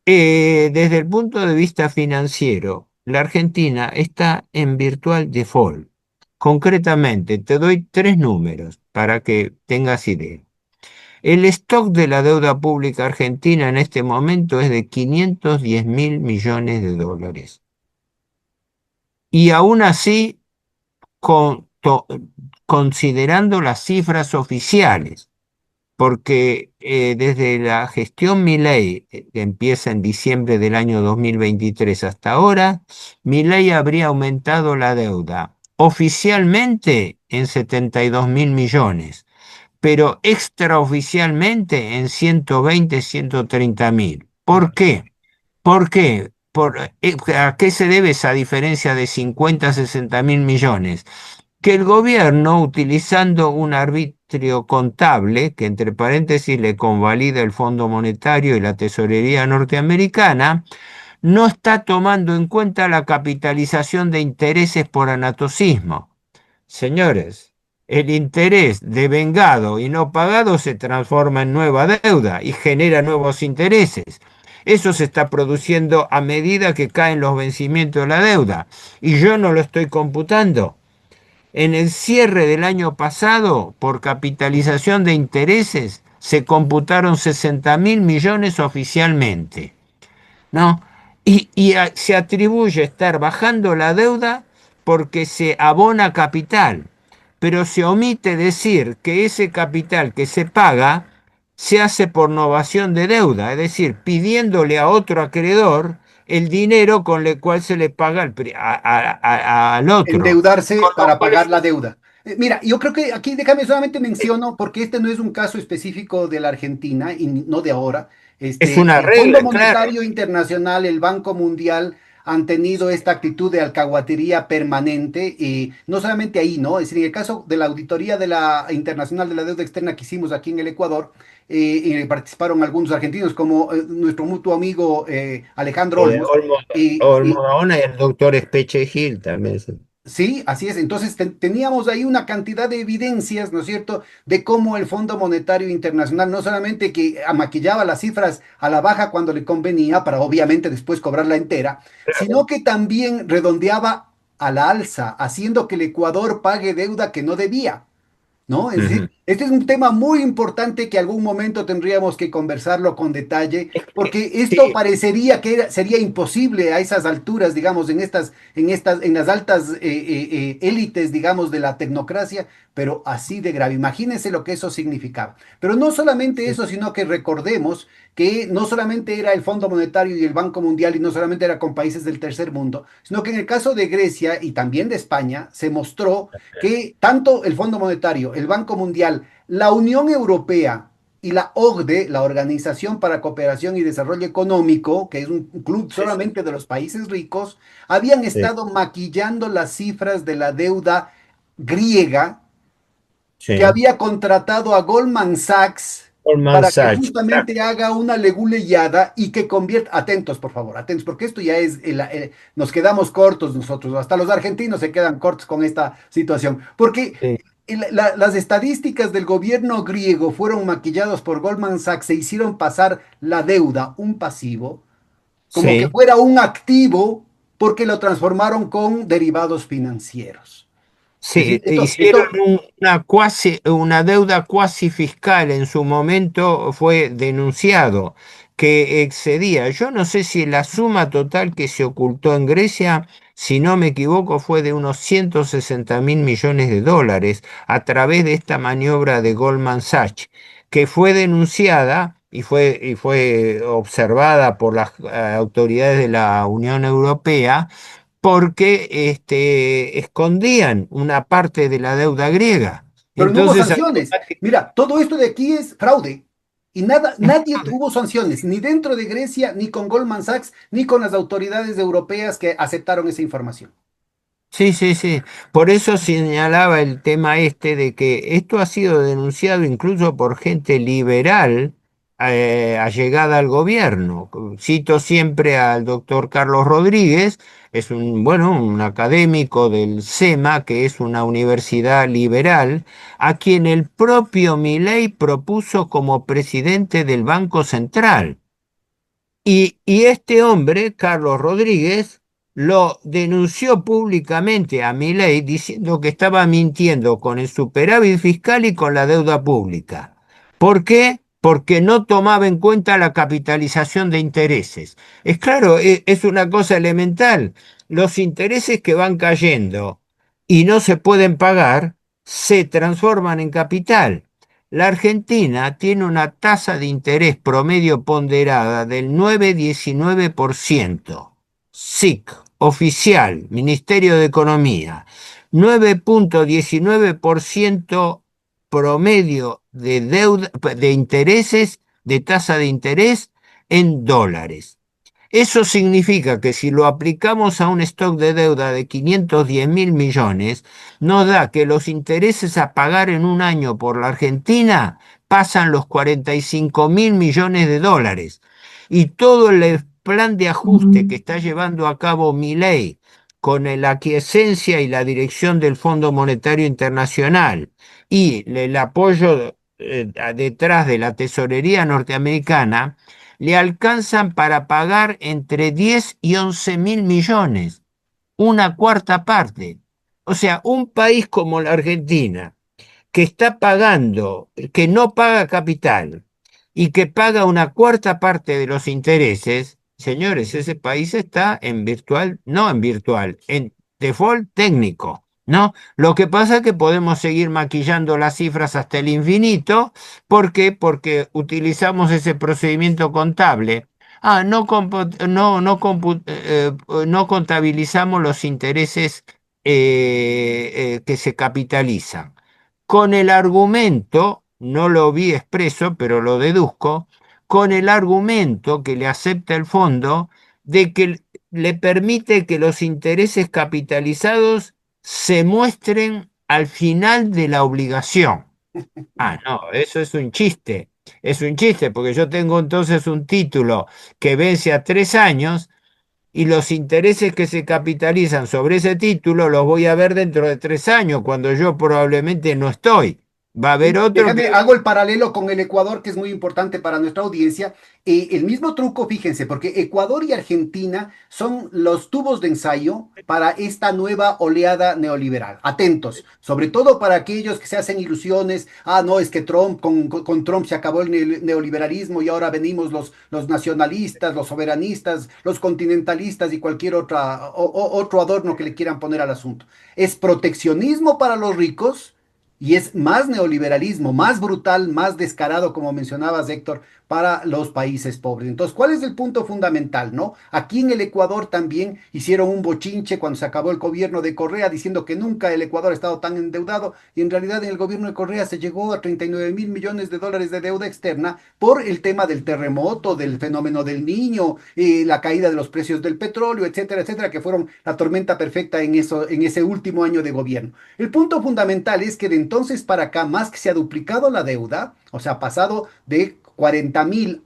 Desde el punto de vista financiero, la Argentina está en virtual default. Concretamente, te doy tres números para que tengas idea. El stock de la deuda pública argentina en este momento es de 510.000 millones de dólares. Y aún así, considerando las cifras oficiales, porque desde la gestión Milei, que empieza en diciembre del año 2023 hasta ahora, Milei habría aumentado la deuda oficialmente en 72.000 millones, pero extraoficialmente en 120, 130.000. ¿Por
Claro.
qué? ¿Por qué? ¿A qué se debe esa diferencia de 50 a 60.000 millones? Que el gobierno, utilizando un arbitrio contable, que entre paréntesis le convalida el Fondo Monetario y la Tesorería norteamericana, no está tomando en cuenta la capitalización de intereses por anatocismo. Señores, el interés devengado y no pagado se transforma en nueva deuda y genera nuevos intereses. Eso se está produciendo a medida que caen los vencimientos de la deuda. Y yo no lo estoy computando. En el cierre del año pasado, por capitalización de intereses, se computaron 60.000 millones oficialmente, ¿no? Y se atribuye estar bajando la deuda porque se abona capital, pero se omite decir que ese capital que se paga se hace por novación de deuda, es decir, pidiéndole a otro acreedor el dinero con el cual se le paga al otro.
Endeudarse
Con lo
para
cual
pagar la deuda. Mira, yo creo que aquí déjame solamente menciono, porque este no es un caso específico de la Argentina y no de ahora.
es una
El Fondo
regla, claro.
Monetario Internacional, el Banco Mundial han tenido esta actitud de alcahuatería permanente y no solamente ahí, ¿no? Es decir, en el caso de la auditoría de la Internacional de la Deuda Externa que hicimos aquí en el Ecuador, participaron algunos argentinos como nuestro mutuo amigo Alejandro Olmos.
Olmo,
Y
Olmo Gaona y el doctor Espeche Gil también. Sí.
Sí, así es. Entonces teníamos ahí una cantidad de evidencias, ¿no es cierto?, de cómo el Fondo Monetario Internacional no solamente que amaquillaba las cifras a la baja cuando le convenía, para obviamente después cobrarla entera, sino que también redondeaba a la alza, haciendo que el Ecuador pague deuda que no debía. ¿No? Es decir,
Ujú.
este es un tema muy importante que algún momento tendríamos que conversarlo con detalle, porque esto
Sí,
parecería que sería imposible a esas alturas, digamos, en las altas élites, digamos, de la tecnocracia, pero así de grave. Imagínense lo que eso significaba. Pero no solamente
sí,
eso, sino que recordemos que no solamente era el Fondo Monetario y el Banco Mundial y no solamente era con países del tercer mundo, sino que en el caso de Grecia y también de España se mostró que tanto el Fondo Monetario, el Banco Mundial, la Unión Europea y la OCDE, la Organización para Cooperación y Desarrollo Económico, que es un club
sí, sí,
solamente de los países ricos, habían
sí,
estado maquillando las cifras de la deuda griega que
sí.
había contratado a Goldman Sachs
Goldman
para que
Sachs,
justamente
exacto.
haga una leguleyada y que convierta, atentos por favor, atentos, porque esto ya es, nos quedamos cortos nosotros, hasta los argentinos se quedan cortos con esta situación, porque
Sí,
las estadísticas del gobierno griego fueron maquillados por Goldman Sachs, se hicieron pasar la deuda, un pasivo, como que
sí.
fuera un activo, porque lo transformaron con derivados financieros. Es decir,
Sí, hicieron
esto
una deuda cuasi fiscal en su momento fue denunciado que excedía. Yo no sé si la suma total que se ocultó en Grecia, si no me equivoco, fue de unos 160.000 millones de dólares a través de esta maniobra de Goldman Sachs, que fue denunciada y fue observada por las autoridades de la Unión Europea porque escondían una parte de la deuda griega.
pero no hubo
Entonces,
sanciones. Mira, todo esto de aquí es fraude. Y nada, nadie tuvo sanciones, ni dentro de Grecia, ni con Goldman Sachs, ni con las autoridades europeas que aceptaron esa información.
sí, sí, sí. Por eso señalaba el tema este de que esto ha sido denunciado incluso por gente liberal allegada al gobierno. Cito siempre al doctor Carlos Rodríguez, es un académico del SEMA, que es una universidad liberal, a quien el propio Milei propuso como presidente del Banco Central. Y este hombre, Carlos Rodríguez, lo denunció públicamente a Milei diciendo que estaba mintiendo con el superávit fiscal y con la deuda pública. ¿Por qué? Porque no tomaba en cuenta la capitalización de intereses. Es claro, es una cosa elemental. Los intereses que van cayendo y no se pueden pagar se transforman en capital. La Argentina tiene una tasa de interés promedio ponderada del 9,19%. SIC, oficial, Ministerio de Economía. 9,19% promedio de deuda, de intereses, de tasa de interés en dólares. Eso significa que si lo aplicamos a un stock de deuda de 510 mil millones, nos da que los intereses a pagar en un año por la Argentina pasan los 45 mil millones de dólares. Y todo el plan de ajuste que está llevando a cabo Milei, con la aquiescencia y la dirección del Fondo Monetario Internacional y el apoyo detrás de la tesorería norteamericana, le alcanzan para pagar entre 10 y 11 mil millones, una cuarta parte. O sea, un país como la Argentina, que está pagando, que no paga capital y que paga una cuarta parte de los intereses, señores, ese país está en virtual, no en virtual, en default técnico. ¿No? Lo que pasa es que podemos seguir maquillando las cifras hasta el infinito. ¿Por qué? Porque utilizamos ese procedimiento contable. No contabilizamos los intereses que se capitalizan con el argumento, no lo vi expreso, pero lo deduzco, con el argumento que le acepta el fondo de que le permite que los intereses capitalizados se muestren al final de la obligación. Ah, no, eso es un chiste. Es un chiste porque yo tengo entonces un título que vence a 3 años y los intereses que se capitalizan sobre ese título los voy a ver dentro de 3 años, cuando yo probablemente no estoy. Va a haber otro
Déjame,
que...
hago el paralelo con el Ecuador, que es muy importante para nuestra audiencia. El mismo truco, fíjense, porque Ecuador y Argentina son los tubos de ensayo para esta nueva oleada neoliberal. Atentos, sobre todo para aquellos que se hacen ilusiones. Ah, no, es que Trump, con Trump se acabó el neoliberalismo y ahora venimos los nacionalistas, los soberanistas, los continentalistas y cualquier otro adorno que le quieran poner al asunto. Es proteccionismo para los ricos y es más neoliberalismo, más brutal, más descarado, como mencionabas, Héctor, para los países pobres. Entonces, ¿cuál es el punto fundamental, no? Aquí en el Ecuador también hicieron un bochinche cuando se acabó el gobierno de Correa, diciendo que nunca el Ecuador ha estado tan endeudado, y en realidad en el gobierno de Correa se llegó a 39 mil millones de dólares de deuda externa por el tema del terremoto, del fenómeno del Niño, la caída de los precios del petróleo, etcétera, etcétera, que fueron la tormenta perfecta en eso, en ese último año de gobierno. El punto fundamental es que de entonces para acá, más que se ha duplicado la deuda, o sea, ha pasado de 40 mil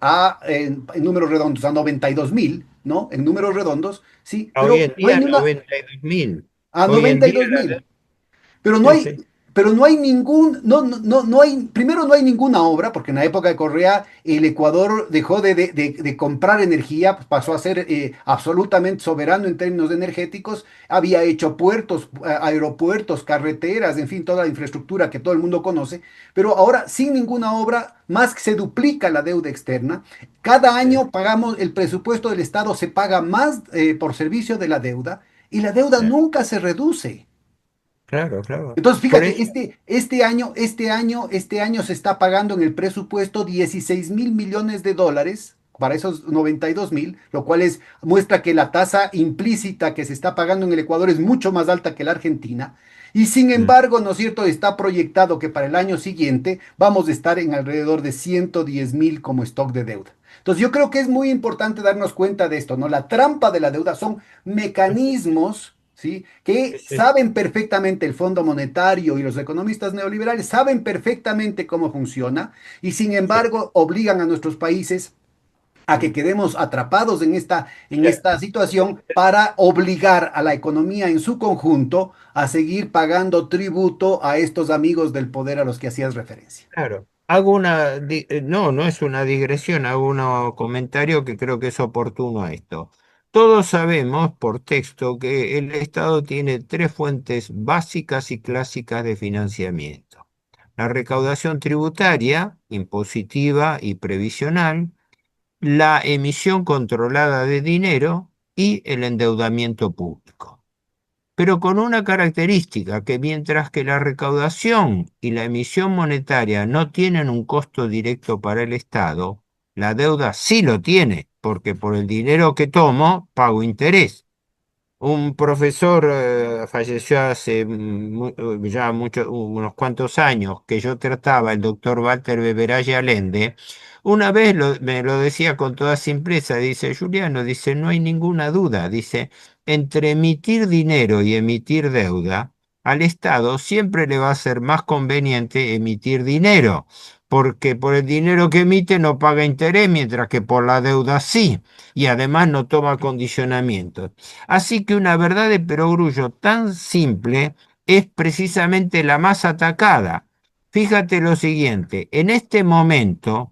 en números redondos a 92 mil, ¿no? En números redondos, sí,
Hoy
pero
en
no hay
día
ni una,
92 mil.
a
Hoy en
noventa y
día
dos
la...
mil. Pero no
Sí,
hay,
sí.
pero no hay ningún, no hay, primero no hay ninguna obra, porque en la época de Correa el Ecuador dejó de comprar energía, pues pasó a ser absolutamente soberano en términos energéticos, había hecho puertos, aeropuertos, carreteras, en fin, toda la infraestructura que todo el mundo conoce, pero ahora sin ninguna obra, más que se duplica la deuda externa, cada
Sí,
año pagamos, el presupuesto del Estado se paga más por servicio de la deuda y la deuda
sí.
nunca se reduce.
Claro, claro.
Entonces,
Por
fíjate,
eso,
este año se está pagando en el presupuesto 16 mil millones de dólares para esos 92 mil, lo cual muestra que la tasa implícita que se está pagando en el Ecuador es mucho más alta que la Argentina. Y sin
mm,
embargo, ¿no es cierto? Está proyectado que para el año siguiente vamos a estar en alrededor de 110 mil como stock de deuda. Entonces, yo creo que es muy importante darnos cuenta de esto, ¿no? La trampa de la deuda son mecanismos, ¿sí? Que
Sí, sí,
saben perfectamente el Fondo Monetario y los economistas neoliberales saben perfectamente cómo funciona y sin
sí.
embargo obligan a nuestros países a que quedemos atrapados en esta situación para obligar a la economía en su conjunto a seguir pagando tributo a estos amigos del poder a los que hacías referencia.
Claro. Hago no, no es una digresión, hago un comentario que creo que es oportuno a esto. Todos sabemos por texto que el Estado tiene tres fuentes básicas y clásicas de financiamiento. La recaudación tributaria, impositiva y previsional, la emisión controlada de dinero y el endeudamiento público, pero con una característica, que mientras que la recaudación y la emisión monetaria no tienen un costo directo para el Estado, la deuda sí lo tiene, porque por el dinero que tomo pago interés. Un profesor falleció hace ya unos cuantos años, que yo trataba, el doctor Walter Beberaya Allende. Una vez me lo decía con toda simpleza, dice: Juliano, dice, no hay ninguna duda, dice, entre emitir dinero y emitir deuda, al Estado siempre le va a ser más conveniente emitir dinero, porque por el dinero que emite no paga interés, mientras que por la deuda sí, y además no toma condicionamientos. Así que una verdad de perogrullo tan simple es precisamente la más atacada. Fíjate lo siguiente: en este momento,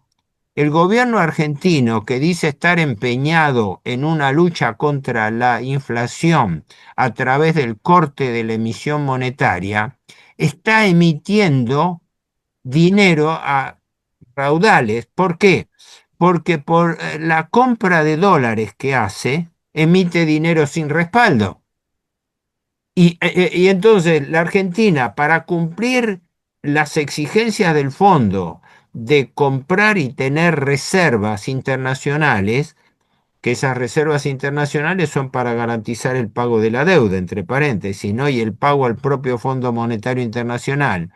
el gobierno argentino, que dice estar empeñado en una lucha contra la inflación a través del corte de la emisión monetaria, está emitiendo dinero a raudales. ¿Por qué? Porque por la compra de dólares que hace, emite dinero sin respaldo. Y entonces la Argentina, para cumplir las exigencias del fondo de comprar y tener reservas internacionales, que esas reservas internacionales son para garantizar el pago de la deuda, entre paréntesis, ¿no? Y el pago al propio Fondo Monetario Internacional.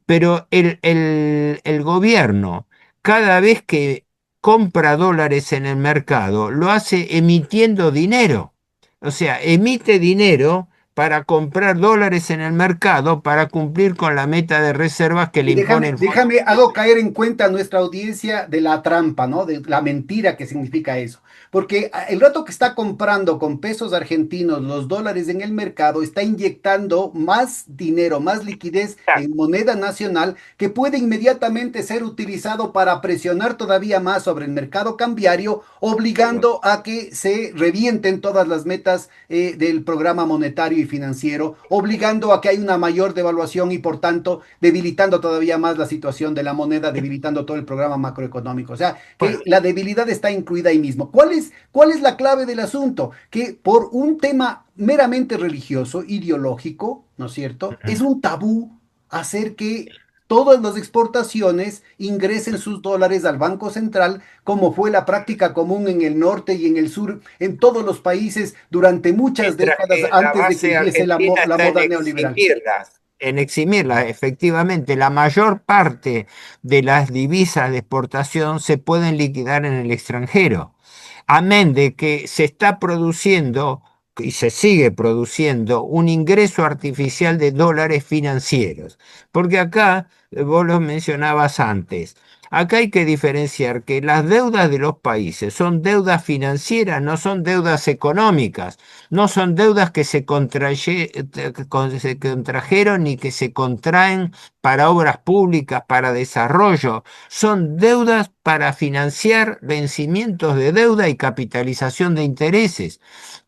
Pero el gobierno, cada vez que compra dólares en el mercado, lo hace emitiendo dinero. O sea, emite dinero para comprar dólares en el mercado para cumplir con la meta de reservas que le
Y
impone el Fondo
hago
Monetario.
caer en cuenta a nuestra audiencia de la trampa, ¿no? De la mentira que significa eso. Porque el rato que está comprando con pesos argentinos los dólares en el mercado, está inyectando más dinero, más liquidez en moneda nacional que puede inmediatamente ser utilizado para presionar todavía más sobre el mercado cambiario,
Claro.
obligando a que se revienten todas las metas del programa monetario y financiero, obligando a que haya una mayor devaluación y por tanto debilitando todavía más la situación de la moneda, debilitando todo el programa macroeconómico. O sea,
Bueno,
que la debilidad está incluida ahí mismo. ¿Cuál es la clave del asunto? Que por un tema meramente religioso, ideológico, ¿no es cierto? Es un tabú hacer que todas las exportaciones ingresen sus dólares al Banco Central, como fue la práctica común en el norte y en el sur, en todos los países durante muchas
mientras
décadas
que la
antes de que
base
empiece
argentina
la
está
moda neoliberal.
en eximirlas, efectivamente. La mayor parte de las divisas de exportación se pueden liquidar en el extranjero. Amén de que se está produciendo y se sigue produciendo un ingreso artificial de dólares financieros. Porque acá, vos lo mencionabas antes, acá hay que diferenciar que las deudas de los países son deudas financieras, no son deudas económicas, no son deudas que se contrajeron ni que se contraen para obras públicas, para desarrollo. Son deudas para financiar vencimientos de deuda y capitalización de intereses,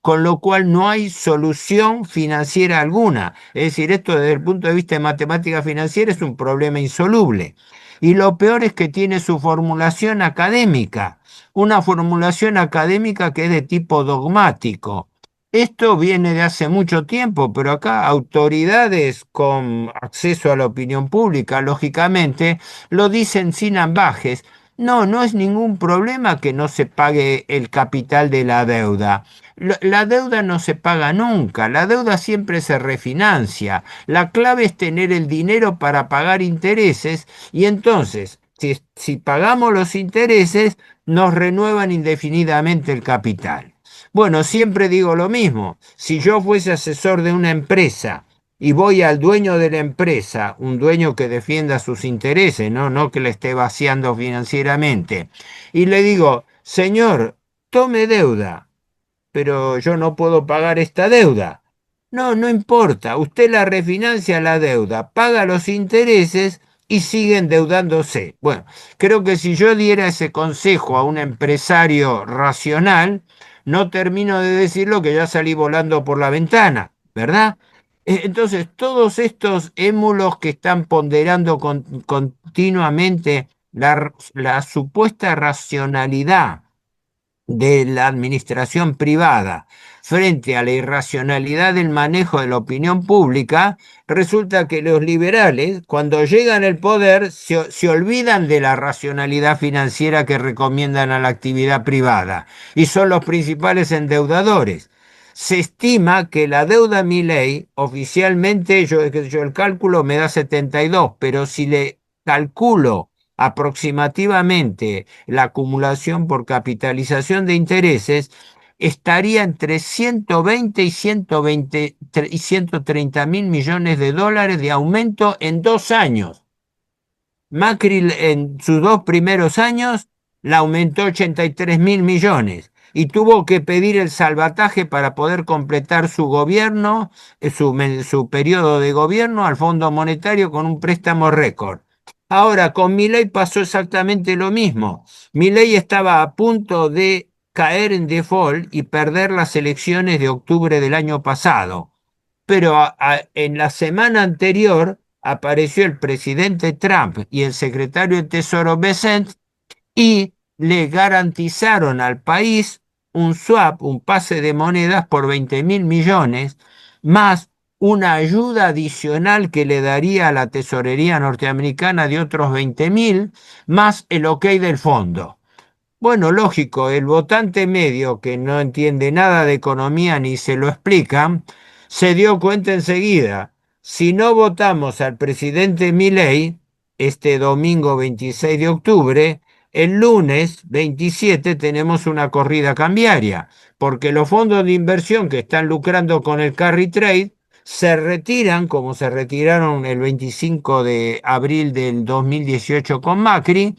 con lo cual no hay solución financiera alguna. Es decir, esto desde el punto de vista de matemática financiera es un problema insoluble. Y lo peor es que tiene su formulación académica, una formulación académica que es de tipo dogmático. Esto viene de hace mucho tiempo, pero acá autoridades con acceso a la opinión pública, lógicamente, lo dicen sin ambajes. No, no es ningún problema que no se pague el capital de la deuda. La deuda no se paga nunca, la deuda siempre se refinancia. La clave es tener el dinero para pagar intereses y entonces, si pagamos los intereses, nos renuevan indefinidamente el capital. Bueno, siempre digo lo mismo. Si yo fuese asesor de una empresa y voy al dueño de la empresa, un dueño que defienda sus intereses, no que le esté vaciando financieramente, y le digo, señor, tome deuda, pero yo no puedo pagar esta deuda. No, no importa, usted la refinancia la deuda, paga los intereses y sigue endeudándose. Bueno, creo que si yo diera ese consejo a un empresario racional, no termino de decirlo que ya salí volando por la ventana, ¿verdad? Entonces, todos estos émulos que están ponderando continuamente la supuesta racionalidad de la administración privada frente a la irracionalidad del manejo de la opinión pública, resulta que los liberales, cuando llegan al poder, se olvidan de la racionalidad financiera que recomiendan a la actividad privada y son los principales endeudadores. Se estima que la deuda Milei, oficialmente, yo el cálculo me da 72, pero si le calculo aproximativamente la acumulación por capitalización de intereses estaría entre 120 y 120 y 130 mil millones de dólares de aumento en 2 años. Macri en sus 2 primeros años la aumentó 83 mil millones y tuvo que pedir el salvataje para poder completar su gobierno, su periodo de gobierno al Fondo Monetario con un préstamo récord. Ahora, con Milei pasó exactamente lo mismo. Milei estaba a punto de caer en default y perder las elecciones de octubre del año pasado. Pero en la semana anterior apareció el presidente Trump y el secretario de Tesoro Bessent y le garantizaron al país un swap, un pase de monedas por 20 mil millones, más una ayuda adicional que le daría a la tesorería norteamericana de otros 20 mil, más el ok del fondo. Bueno, lógico, el votante medio que no entiende nada de economía ni se lo explican, se dio cuenta enseguida. Si no votamos al presidente Milei este domingo 26 de octubre, el lunes 27 tenemos una corrida cambiaria, porque los fondos de inversión que están lucrando con el carry trade se retiran, como se retiraron el 25 de abril del 2018 con Macri.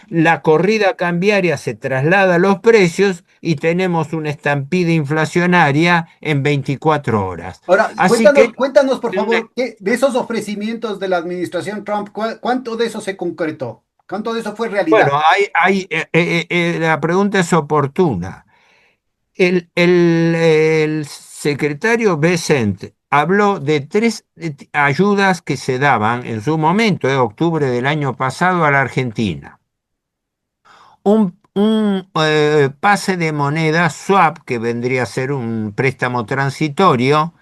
La corrida cambiaria se traslada a los precios y tenemos una estampida inflacionaria en 24 horas.
Ahora,
Así que,
cuéntanos por favor, de esos ofrecimientos de la administración Trump, ¿cuánto de eso se concretó? ¿Cuánto de eso fue realidad?
bueno, la pregunta es oportuna. El secretario Bessent habló de tres ayudas que se daban en su momento, en octubre del año pasado, a la Argentina. Un pase de moneda swap, que vendría a ser un préstamo transitorio,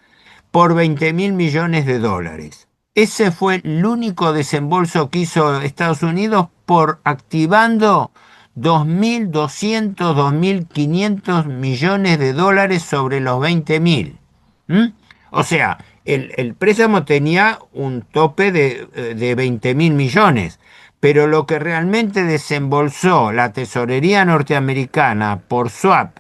por 20 mil millones de dólares. Ese fue el único desembolso que hizo Estados Unidos por activando 2.200, 2.500 millones de dólares sobre los 20.000. ¿Mm? O sea, el préstamo tenía un tope de 20 mil millones, pero lo que realmente desembolsó la tesorería norteamericana por swap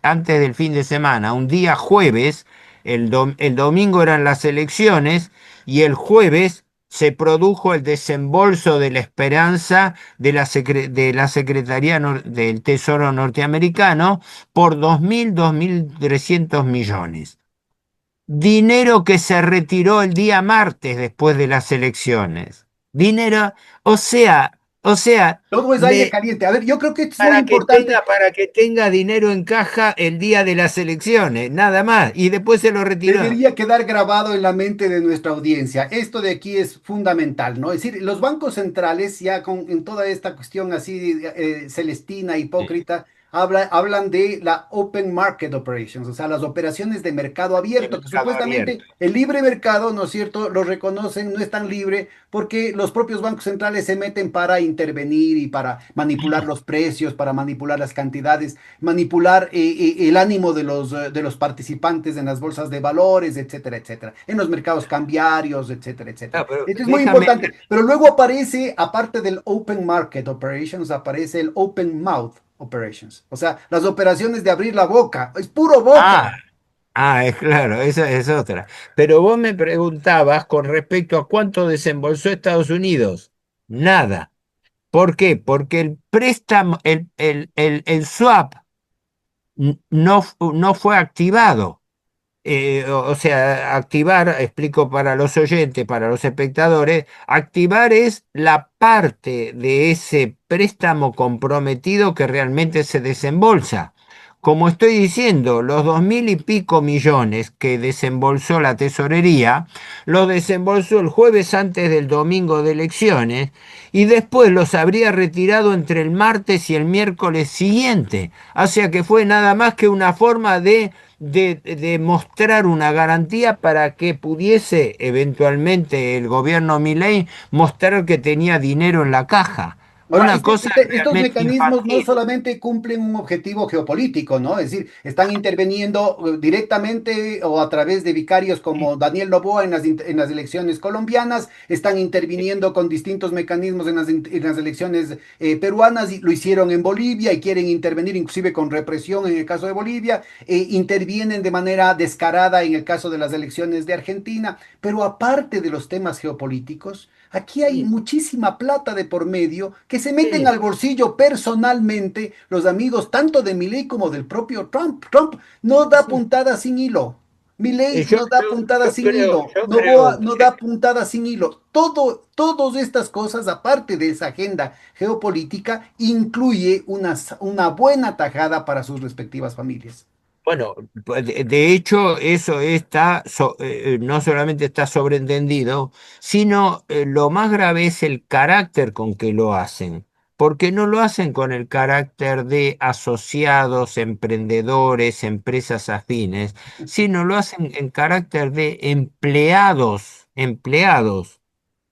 antes del fin de semana, un día jueves, el domingo eran las elecciones y el jueves se produjo el desembolso de la esperanza de la Secretaría del Tesoro norteamericano por 2.300 millones. Dinero que se retiró el día martes después de las elecciones. Dinero, o sea,
Todo es aire caliente. A ver, yo creo que esto es muy importante.
para que tenga dinero en caja el día de las elecciones, nada más, y después se lo retiró.
Debería quedar grabado en la mente de nuestra audiencia. Esto de aquí es fundamental, ¿no? Es decir, los bancos centrales, ya en toda esta cuestión así celestina, hipócrita, hablan de la Open Market Operations, o sea, las operaciones de mercado
De
abierto, que
mercado
supuestamente
abierto.
el libre mercado, ¿no es cierto?, lo reconocen, no es tan libre porque los propios bancos centrales se meten para intervenir y para manipular los precios, para manipular las cantidades, manipular el ánimo de los participantes en las bolsas de valores, etcétera, etcétera, en los mercados cambiarios, etcétera, etcétera.
No, pero
Esto es muy
déjame,
importante, pero luego aparece, aparte del Open Market Operations, aparece el Open Mouth. operations. O sea, las operaciones de abrir la boca. Es puro boca.
Ah, es claro, esa es otra. Pero vos me preguntabas con respecto a cuánto desembolsó Estados Unidos. Nada. ¿Por qué? Porque el préstamo, el swap no fue activado. O sea, activar, explico para los oyentes, para los espectadores, activar es la parte de ese préstamo comprometido que realmente se desembolsa. Como estoy diciendo, los 2.000 y pico millones que desembolsó la tesorería, los desembolsó el jueves antes del domingo de elecciones y después los habría retirado entre el martes y el miércoles siguiente. O sea que fue nada más que una forma de mostrar una garantía para que pudiese eventualmente el gobierno Milei mostrar que tenía dinero en la caja.
Ahora,
Una cosa
estos
realmente
mecanismos no
infantil.
solamente cumplen un objetivo geopolítico, ¿no? Es decir, están interviniendo directamente o a través de vicarios como Daniel Noboa en las elecciones colombianas, están interviniendo con distintos mecanismos en las elecciones peruanas, y lo hicieron en Bolivia y quieren intervenir inclusive con represión en el caso de Bolivia, intervienen de manera descarada en el caso de las elecciones de Argentina, pero aparte de los temas geopolíticos, aquí hay
Sí,
muchísima plata de por medio que se meten
sí,
al bolsillo personalmente los amigos tanto de Milei como del propio Trump. Trump no da
sí.
puntada sin hilo. Milei
Yo,
no da
yo,
puntada
yo
sin
creo,
hilo.
yo
Noboa
creo
no
que,
da puntada sin hilo. Todas estas cosas, aparte de esa agenda geopolítica, incluye una buena tajada para sus respectivas familias.
bueno, pues, de hecho, eso está, no solamente está sobreentendido, sino lo más grave es el carácter con que lo hacen, porque no lo hacen con el carácter de asociados, emprendedores, empresas afines, sino lo hacen en carácter de empleados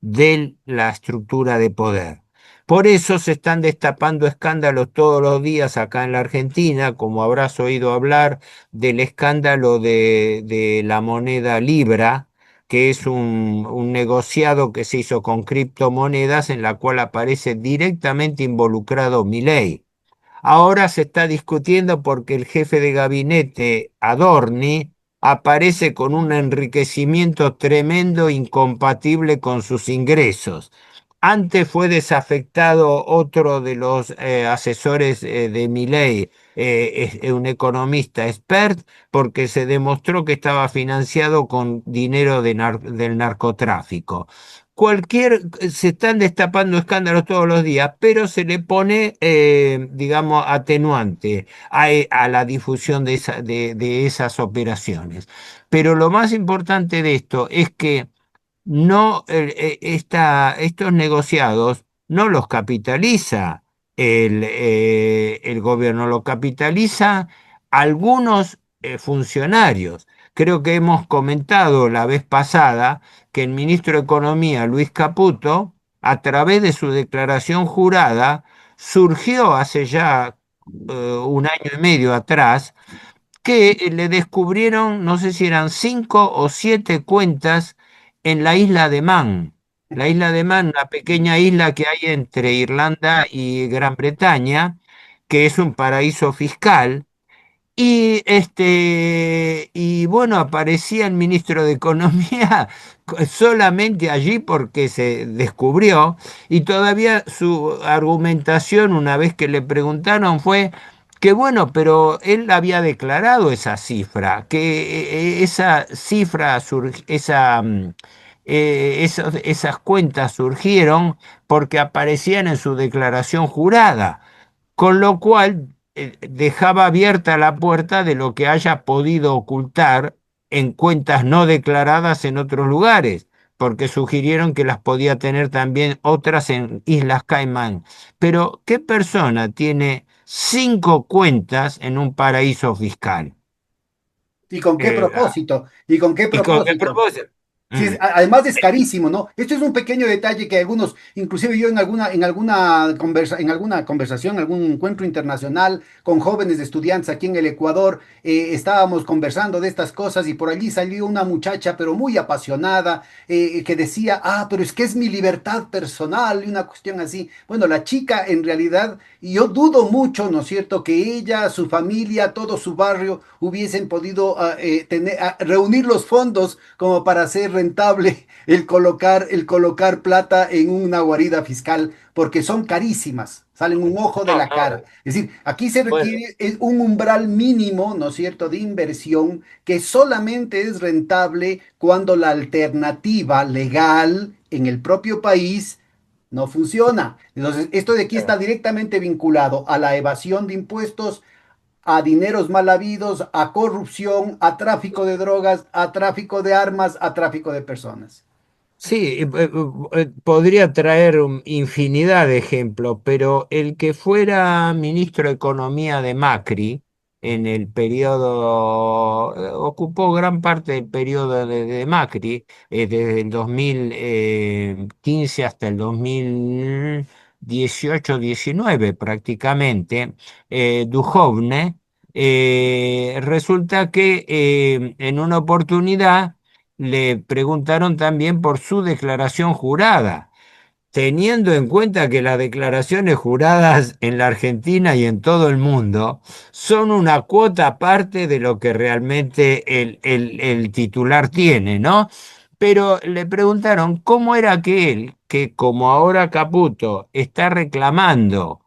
de la estructura de poder. Por eso se están destapando escándalos todos los días acá en la Argentina, como habrás oído hablar del escándalo de la moneda Libra, que es un negociado que se hizo con criptomonedas en la cual aparece directamente involucrado Milei. Ahora se está discutiendo porque el jefe de gabinete, Adorni, aparece con un enriquecimiento tremendo incompatible con sus ingresos. Antes fue desafectado otro de los asesores de Milei, un economista expert, porque se demostró que estaba financiado con dinero del narcotráfico. Se están destapando escándalos todos los días, pero se le pone, digamos, atenuante a la difusión de esas operaciones. Pero lo más importante de esto es que no, estos negociados no los capitaliza el gobierno, lo capitaliza algunos funcionarios. Creo que hemos comentado la vez pasada que el ministro de Economía, Luis Caputo, a través de su declaración jurada, surgió hace ya un año y medio atrás que le descubrieron, no sé si eran 5 o 7 cuentas en la isla de Man. La isla de Man, una pequeña isla que hay entre Irlanda y Gran Bretaña, que es un paraíso fiscal. Y bueno, aparecía el ministro de Economía solamente allí porque se descubrió, y todavía su argumentación, una vez que le preguntaron, fue que bueno, pero él había declarado esa cifra, que esa cifra, esas cuentas surgieron porque aparecían en su declaración jurada. Con lo cual dejaba abierta la puerta de lo que haya podido ocultar en cuentas no declaradas en otros lugares, porque sugirieron que las podía tener también otras en Islas Caimán. Pero, ¿qué persona tiene 5 cuentas en un paraíso fiscal?
¿Y con qué
Eh,
propósito? ¿Y con qué
¿Y con qué
propósito?
propósito?
Sí,
Mm.
además es carísimo, ¿no? Esto es un pequeño detalle que algunos, inclusive yo en alguna conversación, algún encuentro internacional con jóvenes estudiantes aquí en el Ecuador, estábamos conversando de estas cosas y por allí salió una muchacha, pero muy apasionada, que decía, pero es que es mi libertad personal y una cuestión así. Bueno, la chica en realidad, y yo dudo mucho, ¿no es cierto?, que ella, su familia, todo su barrio hubiesen podido reunir los fondos como para hacer rentable el colocar plata en una guarida fiscal, porque son carísimas, salen un ojo de
No,
la cara.
no.
Es decir, aquí se
Bueno,
requiere un umbral mínimo, ¿no es cierto?, de inversión que solamente es rentable cuando la alternativa legal en el propio país no funciona. Entonces, esto de aquí está directamente vinculado a la evasión de impuestos, a dineros mal habidos, a corrupción, a tráfico de drogas, a tráfico de armas, a tráfico de personas.
sí, podría traer infinidad de ejemplos, pero el que fuera ministro de Economía de Macri en el periodo, ocupó gran parte del periodo de Macri, desde el 2015 hasta el 2018-19 prácticamente, Duhovne, resulta que en una oportunidad le preguntaron también por su declaración jurada, teniendo en cuenta que las declaraciones juradas en la Argentina y en todo el mundo son una cuota aparte de lo que realmente el titular tiene, ¿no? Pero le preguntaron cómo era que él, que como ahora Caputo está reclamando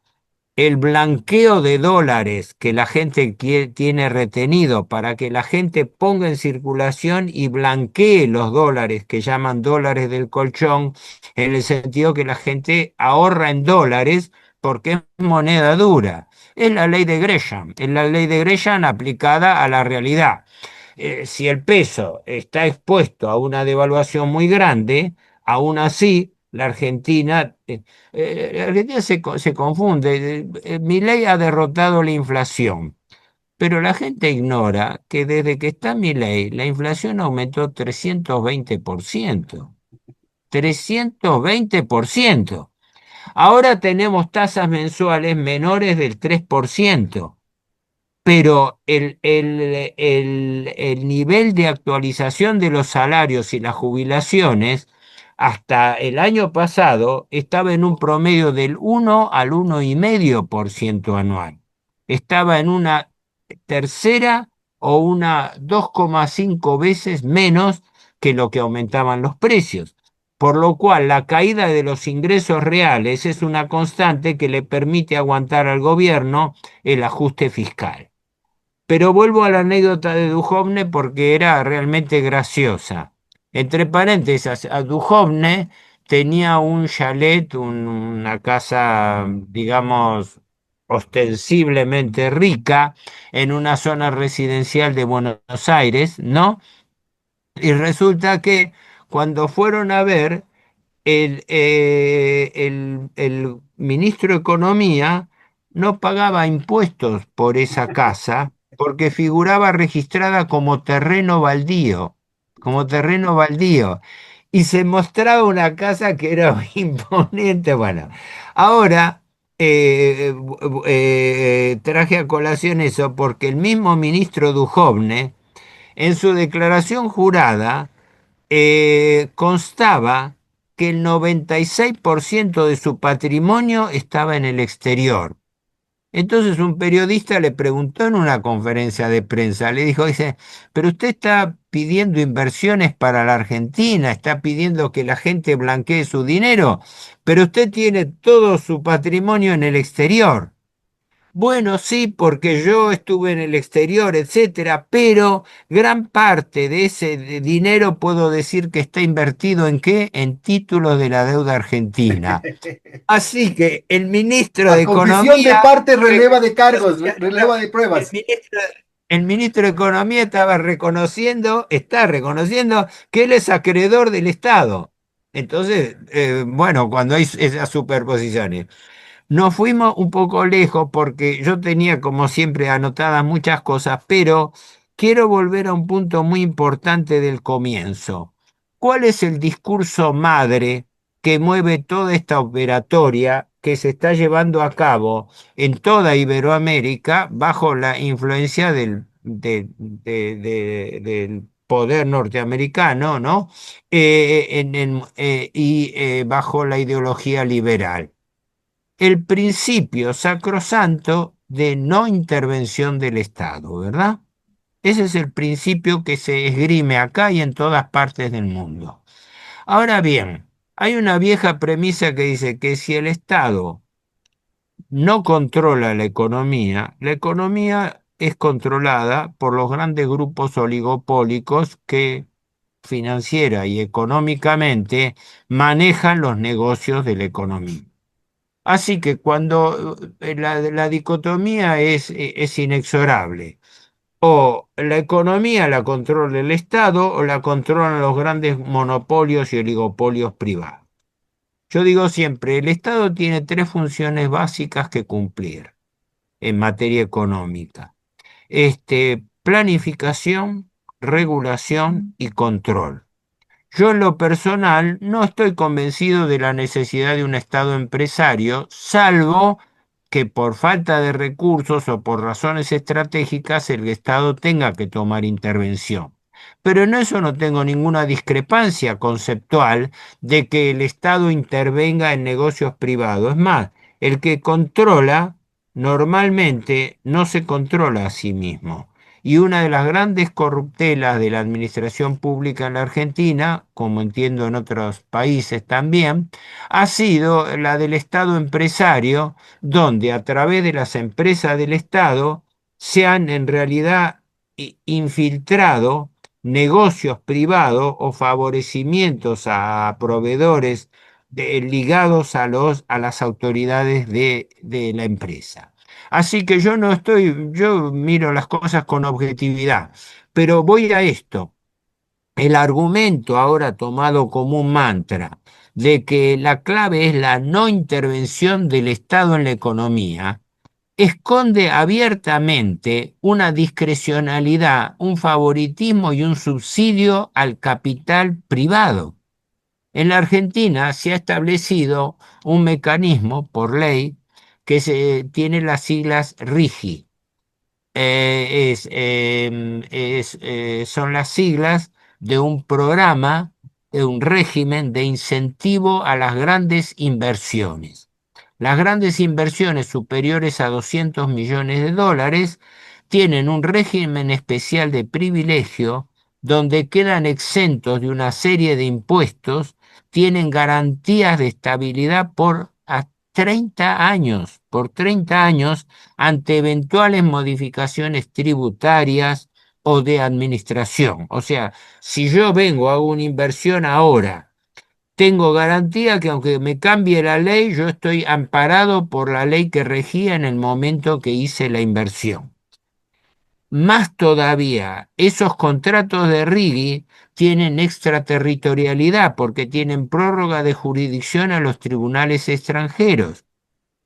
el blanqueo de dólares que la gente tiene retenido para que la gente ponga en circulación y blanquee los dólares que llaman dólares del colchón, en el sentido que la gente ahorra en dólares porque es moneda dura. Es la ley de Gresham, es la ley de Gresham aplicada a la realidad. Si el peso está expuesto a una devaluación muy grande, aún así la Argentina se confunde. Milei ha derrotado la inflación, pero la gente ignora que desde que está Milei, la inflación aumentó 320%. 320%. Ahora tenemos tasas mensuales menores del 3%, pero el nivel de actualización de los salarios y las jubilaciones hasta el año pasado estaba en un promedio del 1 al 1,5% anual. Estaba en una tercera o una 2,5 veces menos que lo que aumentaban los precios. Por lo cual la caída de los ingresos reales es una constante que le permite aguantar al gobierno el ajuste fiscal. Pero vuelvo a la anécdota de Duhovne porque era realmente graciosa. Entre paréntesis, a Duhovne tenía un chalet, una casa, digamos, ostensiblemente rica en una zona residencial de Buenos Aires, ¿no? Y resulta que cuando fueron a ver, el ministro de Economía no pagaba impuestos por esa casa porque figuraba registrada como terreno baldío. Y se mostraba una casa que era imponente. Bueno, ahora traje a colación eso porque el mismo ministro Duhovne, en su declaración jurada, constaba que el 96% de su patrimonio estaba en el exterior. Entonces un periodista le preguntó en una conferencia de prensa, le dijo, dice, pero usted está pidiendo inversiones para la Argentina, está pidiendo que la gente blanquee su dinero, pero usted tiene todo su patrimonio en el exterior. Bueno, sí, porque yo estuve en el exterior, etcétera, pero gran parte de ese dinero puedo decir que está invertido ¿en qué? En títulos de la deuda argentina. Así que el ministro
A
de
confesión de
Economía,
parte, releva de
o
cargos,
sea,
releva de
el
pruebas.
ministro, el ministro de Economía está reconociendo que él es acreedor del Estado. Entonces, bueno, cuando hay esas superposiciones. Nos fuimos un poco lejos porque yo tenía, como siempre, anotadas muchas cosas, pero quiero volver a un punto muy importante del comienzo. ¿Cuál es el discurso madre que mueve toda esta operatoria que se está llevando a cabo en toda Iberoamérica bajo la influencia del poder norteamericano, ¿no? Y bajo la ideología liberal? El principio sacrosanto de no intervención del Estado, ¿verdad? Ese es el principio que se esgrime acá y en todas partes del mundo. Ahora bien, hay una vieja premisa que dice que si el Estado no controla la economía es controlada por los grandes grupos oligopólicos que financiera y económicamente manejan los negocios de la economía. Así que cuando la dicotomía es inexorable. O la economía la controla el Estado o la controlan los grandes monopolios y oligopolios privados. Yo digo siempre, el Estado tiene tres funciones básicas que cumplir en materia económica. Planificación, regulación y control. Yo en lo personal no estoy convencido de la necesidad de un Estado empresario, salvo que por falta de recursos o por razones estratégicas el Estado tenga que tomar intervención. Pero en eso no tengo ninguna discrepancia conceptual de que el Estado intervenga en negocios privados. Es más, el que controla normalmente no se controla a sí mismo. Y una de las grandes corruptelas de la administración pública en la Argentina, como entiendo en otros países también, ha sido la del Estado empresario, donde a través de las empresas del Estado se han en realidad infiltrado negocios privados o favorecimientos a proveedores ligados a las autoridades de la empresa. Así que yo no estoy, yo miro las cosas con objetividad, pero voy a esto. El argumento ahora tomado como un mantra de que la clave es la no intervención del Estado en la economía, esconde abiertamente una discrecionalidad, un favoritismo y un subsidio al capital privado. En la Argentina se ha establecido un mecanismo por ley que tiene las siglas RIGI. Son las siglas de un programa, de un régimen de incentivo a las grandes inversiones. Las grandes inversiones superiores a 200 millones de dólares tienen un régimen especial de privilegio donde quedan exentos de una serie de impuestos, tienen garantías de estabilidad por 30 años, por 30 años ante eventuales modificaciones tributarias o de administración. O sea, si yo vengo, hago una inversión ahora, tengo garantía que aunque me cambie la ley, yo estoy amparado por la ley que regía en el momento que hice la inversión. Más todavía, esos contratos de RIGI tienen extraterritorialidad porque tienen prórroga de jurisdicción a los tribunales extranjeros.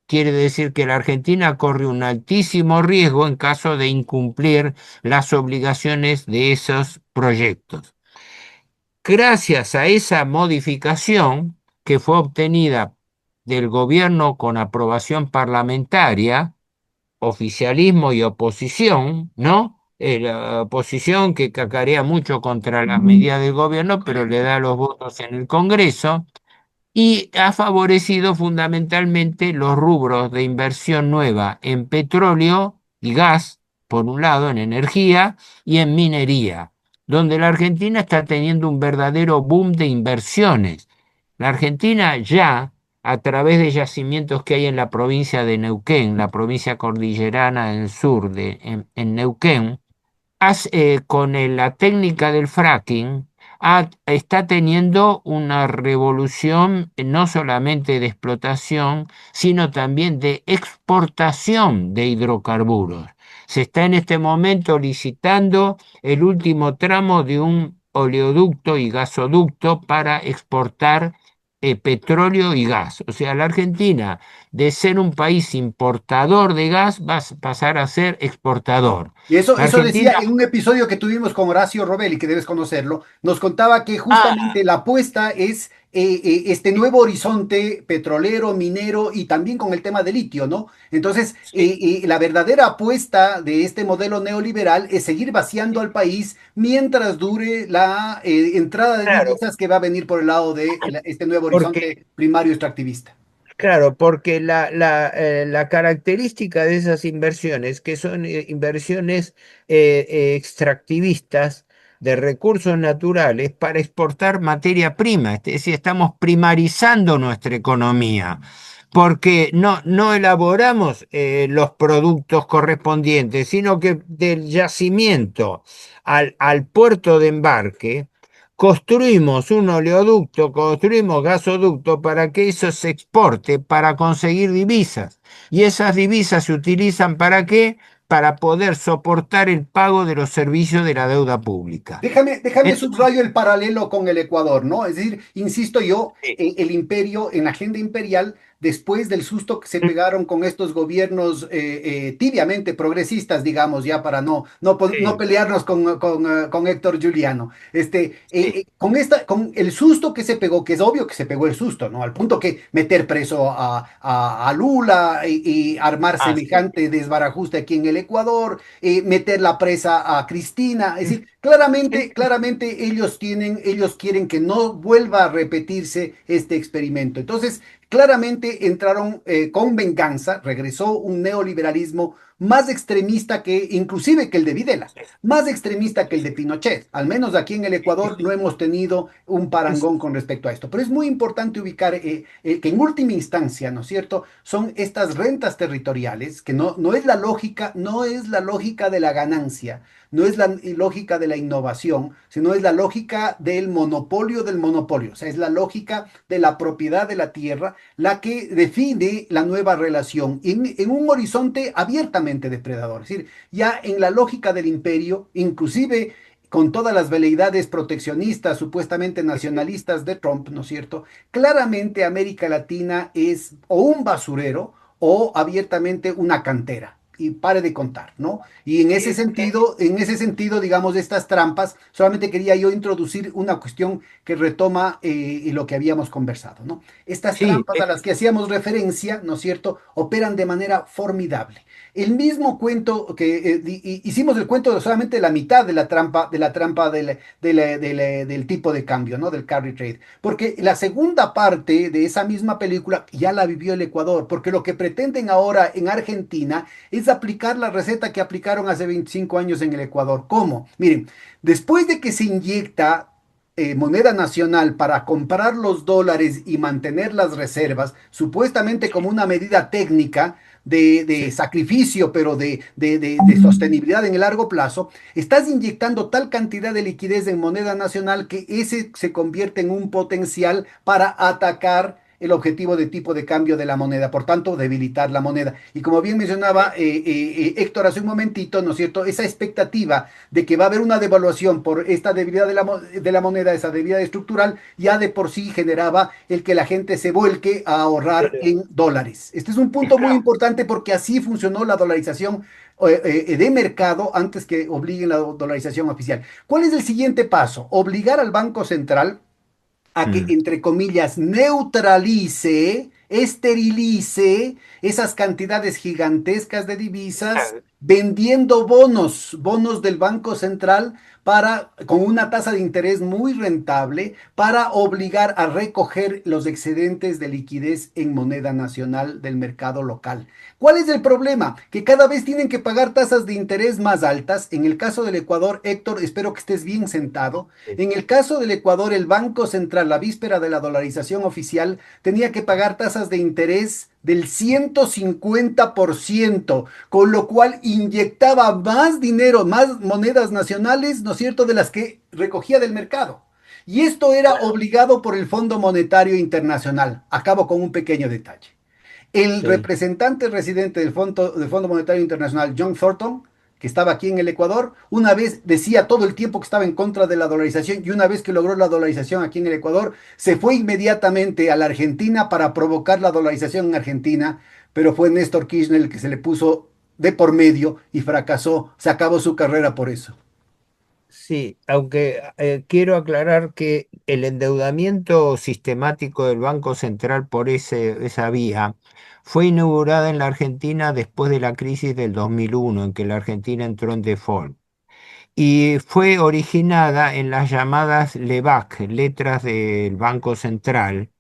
Quiere decir que la Argentina corre un altísimo riesgo en caso de incumplir las obligaciones de esos proyectos. Gracias a esa modificación que fue obtenida del gobierno con aprobación parlamentaria, oficialismo y oposición, ¿no? La oposición que cacarea mucho contra las medidas del gobierno, pero le da los votos en el Congreso y ha favorecido fundamentalmente los rubros de inversión nueva en petróleo y gas, por un lado, en energía y en minería, donde la Argentina está teniendo un verdadero boom de inversiones. La Argentina ya, a través de yacimientos que hay en la provincia de Neuquén, la provincia cordillerana del sur en Neuquén, la técnica del fracking, está teniendo una revolución no solamente de explotación, sino también de exportación de hidrocarburos. Se está en este momento licitando el último tramo de un oleoducto y gasoducto para exportar petróleo y gas. O sea, la Argentina, de ser un país importador de gas, va a pasar a ser exportador.
Y eso,
La
eso decía
Argentina,
en un episodio que tuvimos con Horacio Robelli, que debes conocerlo, nos contaba que
ah,
justamente la apuesta es este nuevo horizonte petrolero, minero y también con el tema de litio, ¿no? Entonces,
sí,
la verdadera apuesta de este modelo neoliberal es seguir vaciando al país mientras dure la entrada de
claro,
divisas que va a venir por el lado de este nuevo
porque
horizonte primario extractivista.
claro, porque la característica de esas inversiones, que son inversiones extractivistas de recursos naturales para exportar materia prima, es decir, estamos primarizando nuestra economía, porque no elaboramos los productos correspondientes, sino que del yacimiento al puerto de embarque. Construimos un oleoducto, construimos gasoducto para que eso se exporte, para conseguir divisas. Y esas divisas se utilizan ¿para qué? Para poder soportar el pago de los servicios de la deuda pública.
Déjame
Entonces,
subrayo el paralelo con el Ecuador, ¿no? Es decir, insisto yo,
sí,
el imperio, en la agenda imperial, después del susto que se pegaron con estos gobiernos tibiamente progresistas, digamos, ya para no
sí,
pelearnos con Héctor Giuliano,
sí,
con el susto que se pegó, que es obvio que se pegó el susto, ¿no? Al punto que meter preso a Lula y armar
así.
semejante desbarajuste aquí en el Ecuador, meter la presa a Cristina, es decir, claramente, claramente ellos quieren que no vuelva a repetirse este experimento. Entonces, claramente entraron con venganza, regresó un neoliberalismo más extremista que inclusive que el de Videla, más extremista que el de Pinochet. Al menos aquí en el Ecuador no hemos tenido un parangón con respecto a esto. Pero es muy importante ubicar que en última instancia, ¿no es cierto?, son estas rentas territoriales, que no es la lógica, no es la lógica de la ganancia, no es la lógica de la innovación, sino es la lógica del monopolio, o sea, es la lógica de la propiedad de la tierra la que define la nueva relación en un horizonte abiertamente depredador, es decir, ya en la lógica del imperio, inclusive con todas las veleidades proteccionistas, supuestamente nacionalistas de Trump, ¿no es cierto? Claramente América Latina es o un basurero o abiertamente una cantera. Y pare de contar, ¿no? Y en ese sentido, digamos, de estas trampas, solamente quería yo introducir una cuestión que retoma lo que habíamos conversado, ¿no? Estas
Sí,
trampas a las que hacíamos referencia, ¿no es cierto?, operan de manera formidable. El mismo cuento que hicimos el cuento de solamente la mitad de la trampa del tipo de cambio, ¿no? Del carry trade. Porque la segunda parte de esa misma película ya la vivió el Ecuador, porque lo que pretenden ahora en Argentina es aplicar la receta que aplicaron hace 25 años en el Ecuador. ¿Cómo? Miren, después de que se inyecta moneda nacional para comprar los dólares y mantener las reservas, supuestamente como una medida técnica de
sí,
sacrificio, pero de sostenibilidad en el largo plazo, estás inyectando tal cantidad de liquidez en moneda nacional que ese se convierte en un potencial para atacar el objetivo de tipo de cambio de la moneda, por tanto, debilitar la moneda. Y como bien mencionaba Héctor hace un momentito, ¿no es cierto? Esa expectativa de que va a haber una devaluación por esta debilidad de la moneda, esa debilidad estructural, ya de por sí generaba el que la gente se vuelque a ahorrar en dólares. Este es un punto muy
claro,
importante porque así funcionó la dolarización de mercado antes que obliguen la dolarización oficial. ¿Cuál es el siguiente paso? Obligar al Banco Central a que,
mm,
entre comillas, neutralice, esterilice esas cantidades gigantescas de divisas
claro,
vendiendo bonos del Banco Central con una tasa de interés muy rentable para obligar a recoger los excedentes de liquidez en moneda nacional del mercado local. ¿Cuál es el problema? Que cada vez tienen que pagar tasas de interés más altas. En el caso del Ecuador, Héctor, espero que estés bien sentado.
sí,
En el caso del Ecuador, el Banco Central, la víspera de la dolarización oficial, tenía que pagar tasas de interés del 150%, con lo cual inyectaba más dinero, más monedas nacionales, ¿no es cierto?, de las que recogía del mercado. Y esto era
claro,
obligado por el Fondo Monetario Internacional. Acabo con un pequeño detalle. El
sí,
representante residente del Fondo Monetario Internacional, John Thornton, que estaba aquí en el Ecuador, una vez decía todo el tiempo que estaba en contra de la dolarización y una vez que logró la dolarización aquí en el Ecuador, se fue inmediatamente a la Argentina para provocar la dolarización en Argentina, pero fue Néstor Kirchner el que se le puso de por medio y fracasó, se acabó su carrera por eso.
Sí, aunque quiero aclarar que el endeudamiento sistemático del Banco Central por esa vía fue inaugurada en la Argentina después de la crisis del 2001, en que la Argentina entró en default. Y fue originada en las llamadas LEBAC, letras del Banco Central,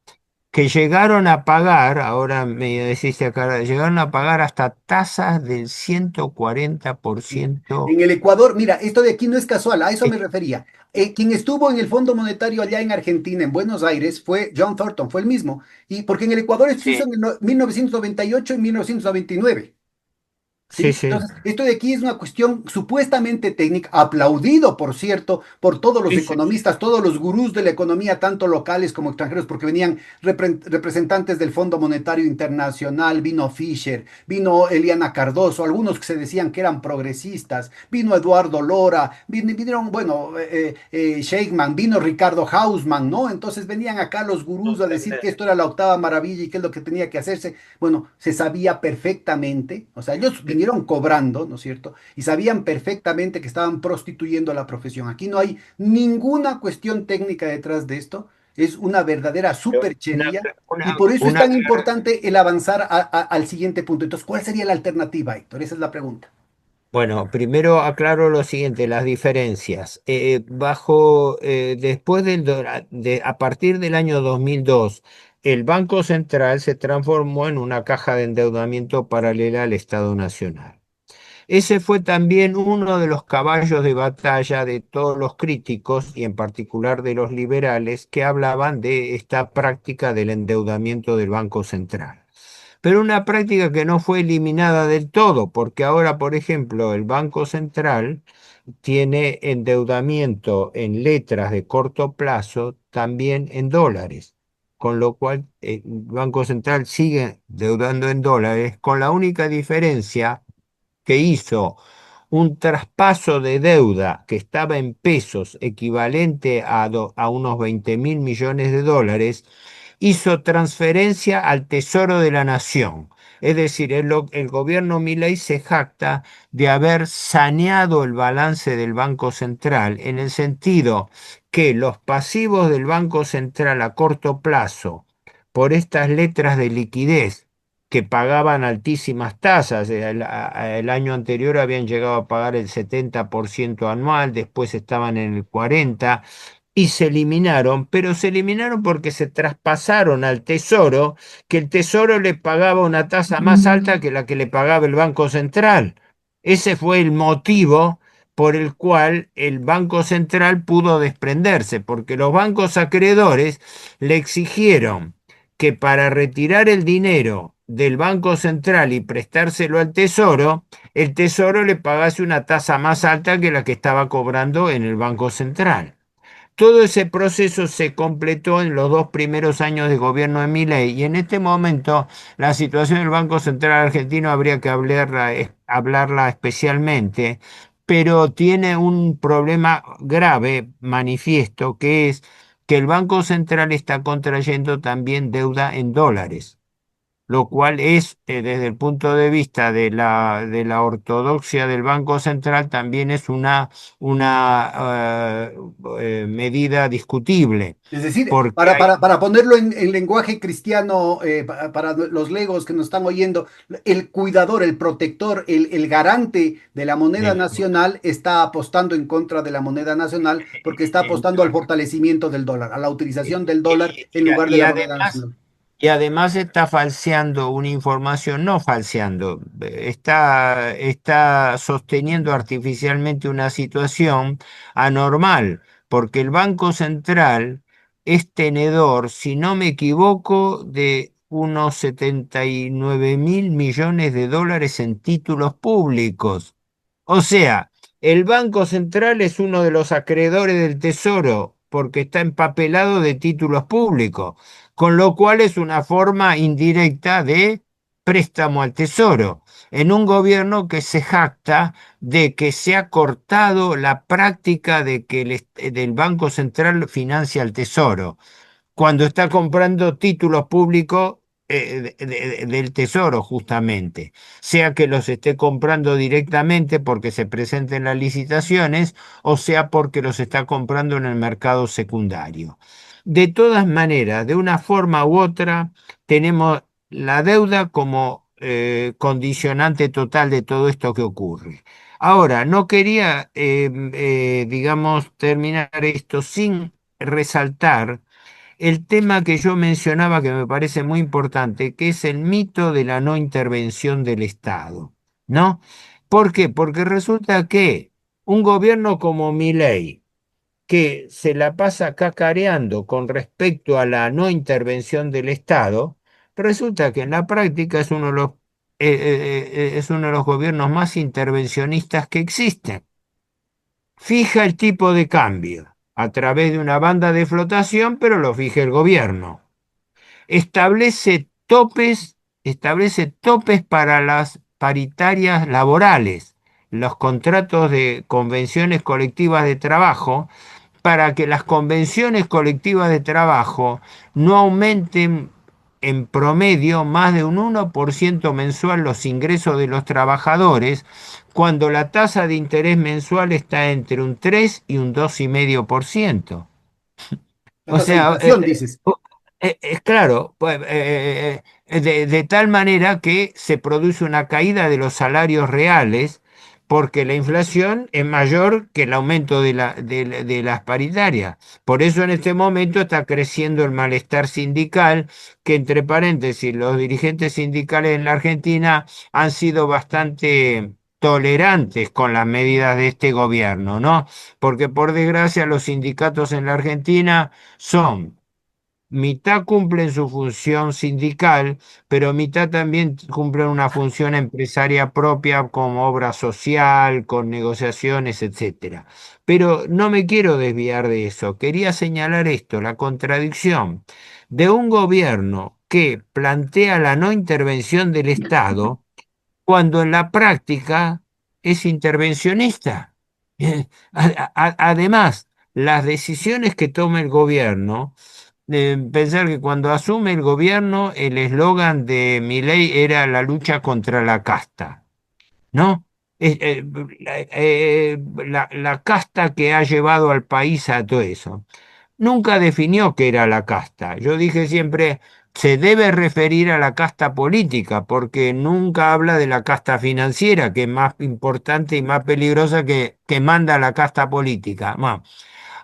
que llegaron a pagar, ahora me decís acá, llegaron a pagar hasta tasas del 140%.
En el Ecuador, mira, esto de aquí no es casual, a eso me refería. Quien estuvo en el Fondo Monetario allá en Argentina, en Buenos Aires, fue John Thornton, fue el mismo. Y porque en el Ecuador esto se hizo
Sí,
en el 1998 y 1999.
sí,
¿Sí?
sí,
Entonces, esto de aquí es una cuestión supuestamente técnica, aplaudido, por cierto, por todos los
sí, sí, sí.
economistas, todos los gurús de la economía, tanto locales como extranjeros, porque venían representantes del Fondo Monetario Internacional, vino Fisher, vino Eliana Cardoso, algunos que se decían que eran progresistas, vino Eduardo Lora, vinieron, bueno, Sheikman, vino Ricardo Hausman, ¿no? Entonces venían acá los gurús a decir que esto era la octava maravilla y que es lo que tenía que hacerse. Bueno, se sabía perfectamente, o sea, ellos vinieron cobrando, ¿no es cierto? Y sabían perfectamente que estaban prostituyendo la profesión. Aquí no hay ninguna cuestión técnica detrás de esto, es una verdadera
Pero
superchería y por eso es
una
tan importante el avanzar al siguiente punto. Entonces, ¿cuál sería la alternativa, Héctor? Esa es la pregunta.
Bueno, primero aclaro lo siguiente, las diferencias. Después a partir del año 2002, el Banco Central se transformó en una caja de endeudamiento paralela al Estado Nacional. Ese fue también uno de los caballos de batalla de todos los críticos y en particular de los liberales que hablaban de esta práctica del endeudamiento del Banco Central. Pero una práctica que no fue eliminada del todo, porque ahora, por ejemplo, el Banco Central tiene endeudamiento en letras de corto plazo también en dólares, con lo cual el Banco Central sigue deudando en dólares, con la única diferencia que hizo un traspaso de deuda que estaba en pesos equivalente a unos 20.000 millones de dólares, hizo transferencia al Tesoro de la Nación. Es decir, el gobierno Milei se jacta de haber saneado el balance del Banco Central en el sentido que los pasivos del Banco Central a corto plazo por estas letras de liquidez que pagaban altísimas tasas. El año anterior habían llegado a pagar el 70% anual, después estaban en el 40% y se eliminaron, pero se eliminaron porque se traspasaron al Tesoro, que el Tesoro le pagaba una tasa más alta que la que le pagaba el Banco Central. Ese fue el motivo por el cual el Banco Central pudo desprenderse, porque los bancos acreedores le exigieron que para retirar el dinero del Banco Central y prestárselo al Tesoro, el Tesoro le pagase una tasa más alta que la que estaba cobrando en el Banco Central. Todo ese proceso se completó en los dos primeros años de gobierno de Milei y en este momento la situación del Banco Central argentino habría que hablarla especialmente, pero tiene un problema grave, manifiesto, que es que el Banco Central está contrayendo también deuda en dólares, lo cual es, desde el punto de vista de la ortodoxia del Banco Central, también es una medida discutible,
Es decir,
porque hay,
para ponerlo en lenguaje cristiano, para los legos que nos están oyendo, el cuidador, el protector, el garante de la moneda
eh,
nacional está apostando en contra de la moneda nacional porque está apostando al
entonces,
fortalecimiento del dólar, a la utilización del dólar
y,
en lugar de
y
la moneda
además,
nacional.
y además está falseando una información, no falseando, está sosteniendo artificialmente una situación anormal, porque el Banco Central es tenedor, si no me equivoco, de unos 79.000 millones de dólares en títulos públicos. O sea, el Banco Central es uno de los acreedores del Tesoro porque está empapelado de títulos públicos, con lo cual es una forma indirecta de préstamo al Tesoro, en un gobierno que se jacta de que se ha cortado la práctica de que del Banco Central financia al Tesoro cuando está comprando títulos públicos del Tesoro, justamente, sea que los esté comprando directamente porque se presenten las licitaciones o sea porque los está comprando en el mercado secundario. De todas maneras, de una forma u otra, tenemos la deuda como condicionante total de todo esto que ocurre. Ahora, no quería, digamos, terminar esto sin resaltar el tema que yo mencionaba que me parece muy importante, que es el mito de la no intervención del Estado, ¿no? ¿Por qué? Porque resulta que un gobierno como Milei, que se la pasa cacareando con respecto a la no intervención del Estado, resulta que en la práctica es uno de es uno de los gobiernos más intervencionistas que existen. Fija el tipo de cambio a través de una banda de flotación, pero lo fija el gobierno. Establece topes para las paritarias laborales, los contratos de convenciones colectivas de trabajo, para que las convenciones colectivas de trabajo no aumenten en promedio más de un 1% mensual los ingresos de los trabajadores, cuando la tasa de interés mensual está entre un 3 y un 2,5%.
La
O
tasa de
sea,
inflación, dices.
es claro, pues, de tal manera que se produce una caída de los salarios reales porque la inflación es mayor que el aumento de las paritarias. Por eso en este momento está creciendo el malestar sindical, que entre paréntesis, los dirigentes sindicales en la Argentina han sido bastante tolerantes con las medidas de este gobierno, ¿no? Porque por desgracia los sindicatos en la Argentina son mitad cumplen su función sindical, pero mitad también cumplen una función empresaria propia como obra social, con negociaciones, etcétera. Pero no me quiero desviar de eso. Quería señalar esto, la contradicción de un gobierno que plantea la no intervención del Estado cuando en la práctica es intervencionista. Además, las decisiones que toma el gobierno, pensar que cuando asume el gobierno, el eslogan de Milei era la lucha contra la casta, ¿no? La casta que ha llevado al país a todo eso. Nunca definió qué era la casta. Yo dije siempre, se debe referir a la casta política, porque nunca habla de la casta financiera, que es más importante y más peligrosa que manda la casta política. Bueno,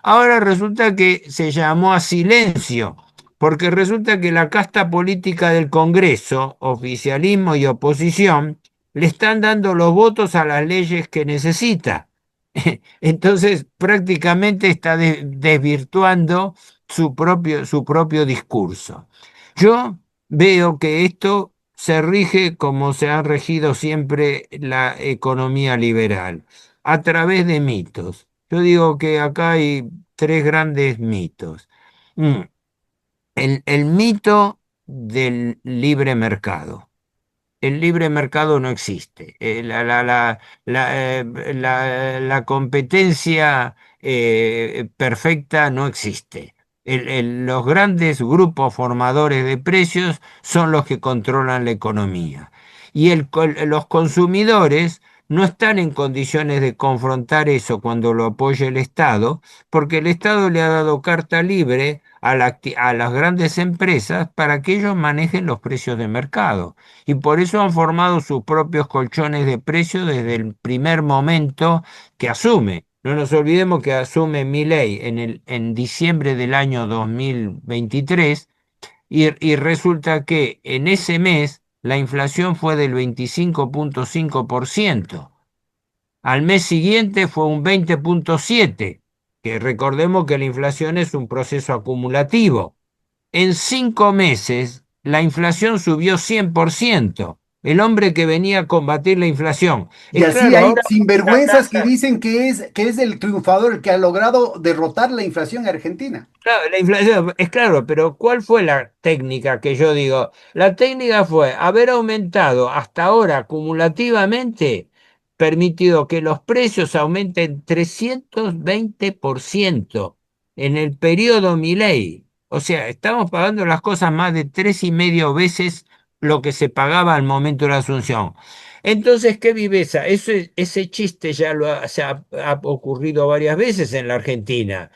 ahora resulta que se llamó a silencio, porque resulta que la casta política del Congreso, oficialismo y oposición, le están dando los votos a las leyes que necesita. Entonces, prácticamente está desvirtuando su propio discurso. Yo veo que esto se rige como se ha regido siempre la economía liberal, a través de mitos. Yo digo que acá hay tres grandes mitos. Mm, el mito del libre mercado. El libre mercado no existe. La competencia perfecta no existe. Los grandes grupos formadores de precios son los que controlan la economía. Y los consumidores no están en condiciones de confrontar eso cuando lo apoya el Estado, porque el Estado le ha dado carta libre a las grandes empresas para que ellos manejen los precios de mercado y por eso han formado sus propios colchones de precios desde el primer momento que asume. No nos olvidemos que asume Milei en diciembre del año 2023 y resulta que en ese mes la inflación fue del 25,5%. Al mes siguiente fue un 20,7%, que recordemos que la inflación es un proceso acumulativo. En 5 meses, la inflación subió 100%. el hombre que venía a combatir la inflación.
Y
Es
así
claro,
hay
ahora la
sinvergüenzas que
tasa.
dicen que es el triunfador, el que ha logrado derrotar la inflación en Argentina.
Claro, la inflación, es claro, pero ¿cuál fue la técnica que yo digo? La técnica fue haber aumentado hasta ahora acumulativamente, permitido que los precios aumenten 320% en el periodo Milei. O sea, estamos pagando las cosas más de 3,5 veces lo que se pagaba al momento de la Asunción. Entonces, qué viveza, ese chiste ya ha ocurrido varias veces en la Argentina.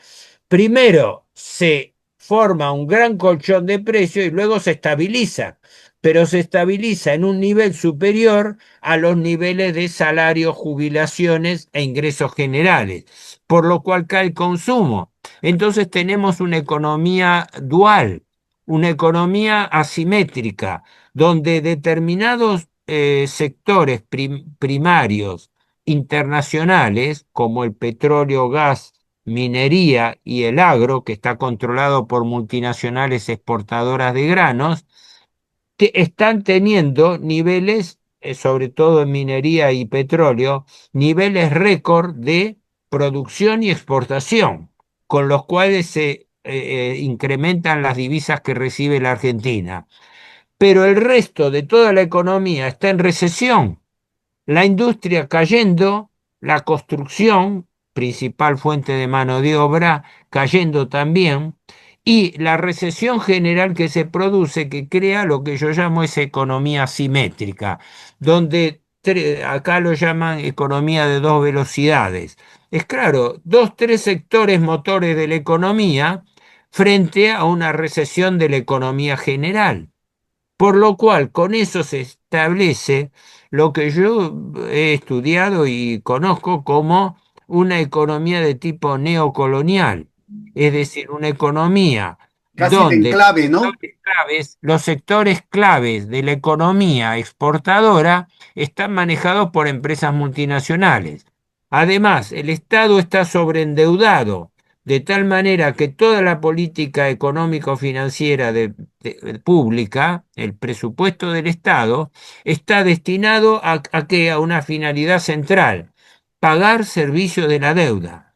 Primero se forma un gran colchón de precios y luego se estabiliza, pero se estabiliza en un nivel superior a los niveles de salarios, jubilaciones e ingresos generales, por lo cual cae el consumo. Entonces tenemos una economía dual, una economía asimétrica, donde determinados sectores primarios internacionales, como el petróleo, gas, minería y el agro, que está controlado por multinacionales exportadoras de granos, están teniendo niveles, sobre todo en minería y petróleo, niveles récord de producción y exportación, con los cuales se incrementan las divisas que recibe la Argentina. Pero el resto de toda la economía está en recesión, la industria cayendo, la construcción, principal fuente de mano de obra, cayendo también, y la recesión general que se produce, que crea lo que yo llamo esa economía simétrica, donde acá lo llaman economía de dos velocidades. Es claro, dos, tres sectores motores de la economía frente a una recesión de la economía general. Por lo cual, con eso se establece lo que yo he estudiado y conozco como una economía de tipo neocolonial, es decir, una economía
Casi de
donde
enclave, ¿no?
los sectores claves de la economía exportadora están manejados por empresas multinacionales. Además, el Estado está sobreendeudado, de tal manera que toda la política económico-financiera pública, el presupuesto del Estado, está destinado a qué? A una finalidad central: pagar servicio de la deuda.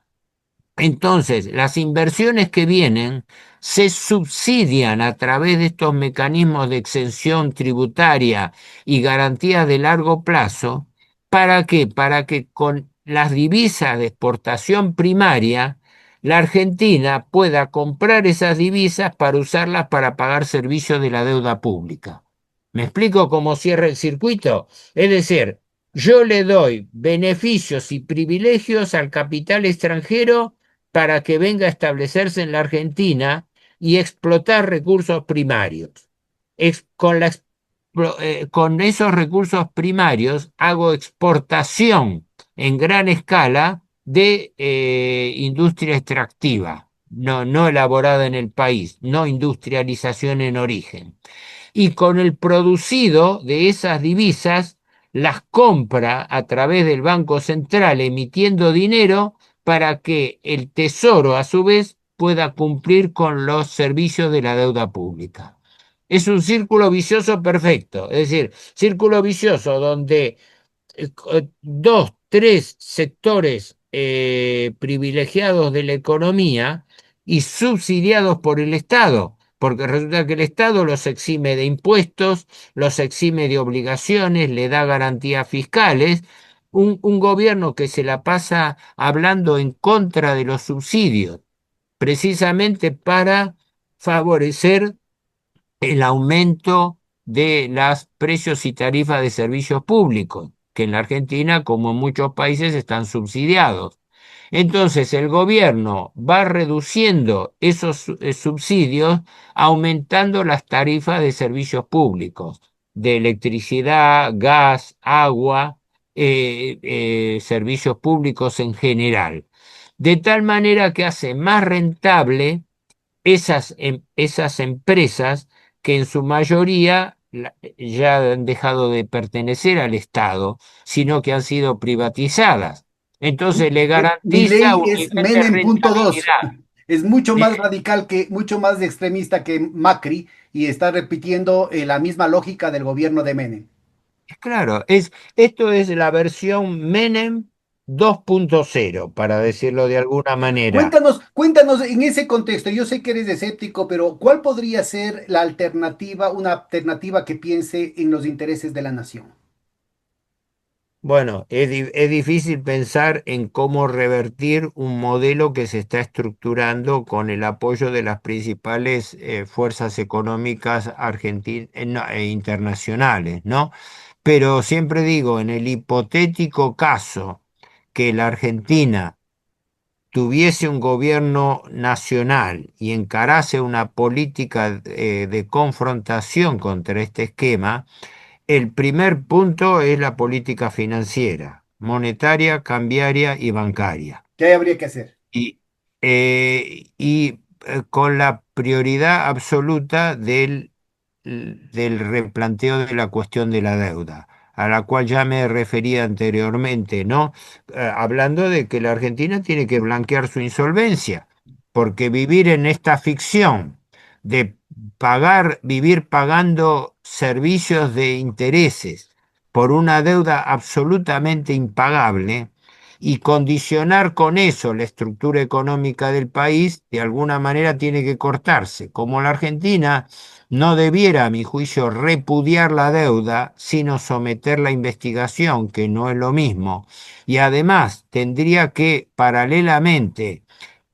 Entonces, las inversiones que vienen se subsidian a través de estos mecanismos de exención tributaria y garantías de largo plazo. ¿Para qué? Para que con las divisas de exportación primaria, la Argentina pueda comprar esas divisas para usarlas para pagar servicios de la deuda pública. ¿Me explico cómo cierra el circuito? Es decir, yo le doy beneficios y privilegios al capital extranjero para que venga a establecerse en la Argentina y explotar recursos primarios. Con esos recursos primarios hago exportación en gran escala de industria extractiva, no elaborada en el país, no industrialización en origen, y con el producido de esas divisas las compra a través del Banco Central emitiendo dinero para que el Tesoro a su vez pueda cumplir con los servicios de la deuda pública. Es un círculo vicioso perfecto, es decir, círculo vicioso donde dos, tres sectores privilegiados de la economía y subsidiados por el Estado, porque resulta que el Estado los exime de impuestos, los exime de obligaciones, le da garantías fiscales. Un gobierno que se la pasa hablando en contra de los subsidios, precisamente para favorecer el aumento de los precios y tarifas de servicios públicos, que en la Argentina, como en muchos países, están subsidiados. Entonces, el gobierno va reduciendo esos subsidios, aumentando las tarifas de servicios públicos, de electricidad, gas, agua, servicios públicos en general. De tal manera que hace más rentable esas empresas que en su mayoría ya han dejado de pertenecer al Estado, sino que han sido privatizadas. Entonces le garantiza
Milei
un
es
nivel de
Menem punto dos.
rentabilidad.
Es mucho
Eh,
más radical mucho más extremista que Macri y está repitiendo la misma lógica del gobierno de Menem.
Claro, esto es la versión Menem 2.0, para decirlo de alguna manera.
Cuéntanos en ese contexto. Yo sé que eres escéptico, pero ¿cuál podría ser la alternativa, una alternativa que piense en los intereses de la nación?
Bueno, es difícil pensar en cómo revertir un modelo que se está estructurando con el apoyo de las principales fuerzas económicas no, e internacionales, ¿no? Pero siempre digo, en el hipotético caso que la Argentina tuviese un gobierno nacional y encarase una política de confrontación contra este esquema, el primer punto es la política financiera, monetaria, cambiaria y bancaria.
¿Qué habría que hacer?
Y, con la prioridad absoluta del replanteo de la cuestión de la deuda, a la cual ya me refería anteriormente, ¿no? Hablando de que la Argentina tiene que blanquear su insolvencia, porque vivir en esta ficción de vivir pagando servicios de intereses por una deuda absolutamente impagable, y condicionar con eso la estructura económica del país, de alguna manera tiene que cortarse. Como la Argentina no debiera, a mi juicio, repudiar la deuda, sino someterla a investigación, que no es lo mismo. Y además tendría que, paralelamente,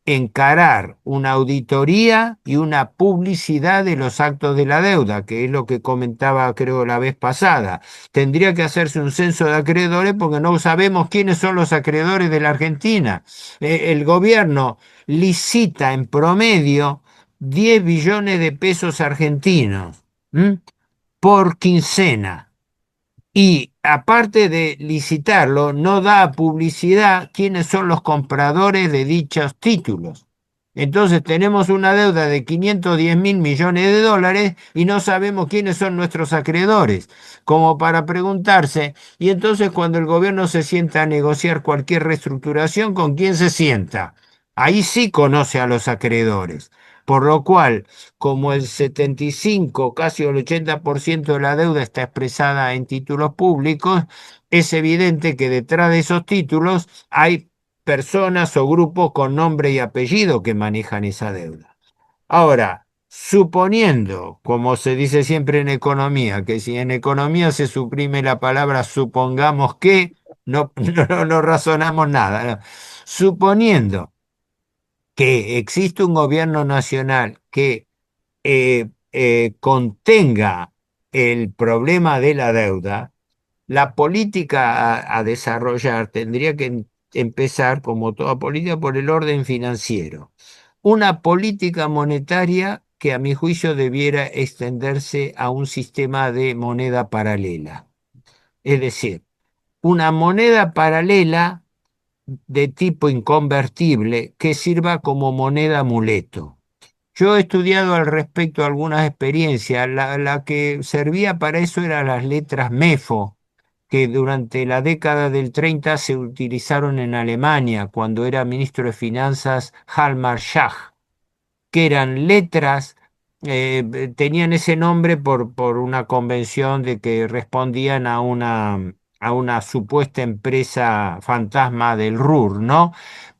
encarar una auditoría y una publicidad de los actos de la deuda, que es lo que comentaba creo la vez pasada. Tendría que hacerse un censo de acreedores porque no sabemos quiénes son los acreedores de la Argentina. El gobierno licita en promedio 10 billones de pesos argentinos, ¿m? Por quincena. Y aparte de licitarlo, no da publicidad quiénes son los compradores de dichos títulos. Entonces tenemos una deuda de 510.000 millones de dólares y no sabemos quiénes son nuestros acreedores, como para preguntarse, y entonces cuando el gobierno se sienta a negociar cualquier reestructuración, ¿con quién se sienta? Ahí sí conoce a los acreedores. Por lo cual, como el 75, casi el 80% de la deuda está expresada en títulos públicos, es evidente que detrás de esos títulos hay personas o grupos con nombre y apellido que manejan esa deuda. Ahora, suponiendo, como se dice siempre en economía, que si en economía se suprime la palabra supongamos que, no, no razonamos nada, ¿no? Suponiendo que existe un gobierno nacional que contenga el problema de la deuda, la política a desarrollar tendría que empezar, como toda política, por el orden financiero. Una política monetaria que a mi juicio debiera extenderse a un sistema de moneda paralela. Es decir, una moneda paralela de tipo inconvertible que sirva como moneda amuleto. Yo he estudiado al respecto algunas experiencias. La que servía para eso eran las letras MEFO, que durante la década del 30 se utilizaron en Alemania, cuando era ministro de Finanzas Hjalmar Schacht, que eran letras, tenían ese nombre por una convención de que respondían a una supuesta empresa fantasma del Ruhr, ¿no?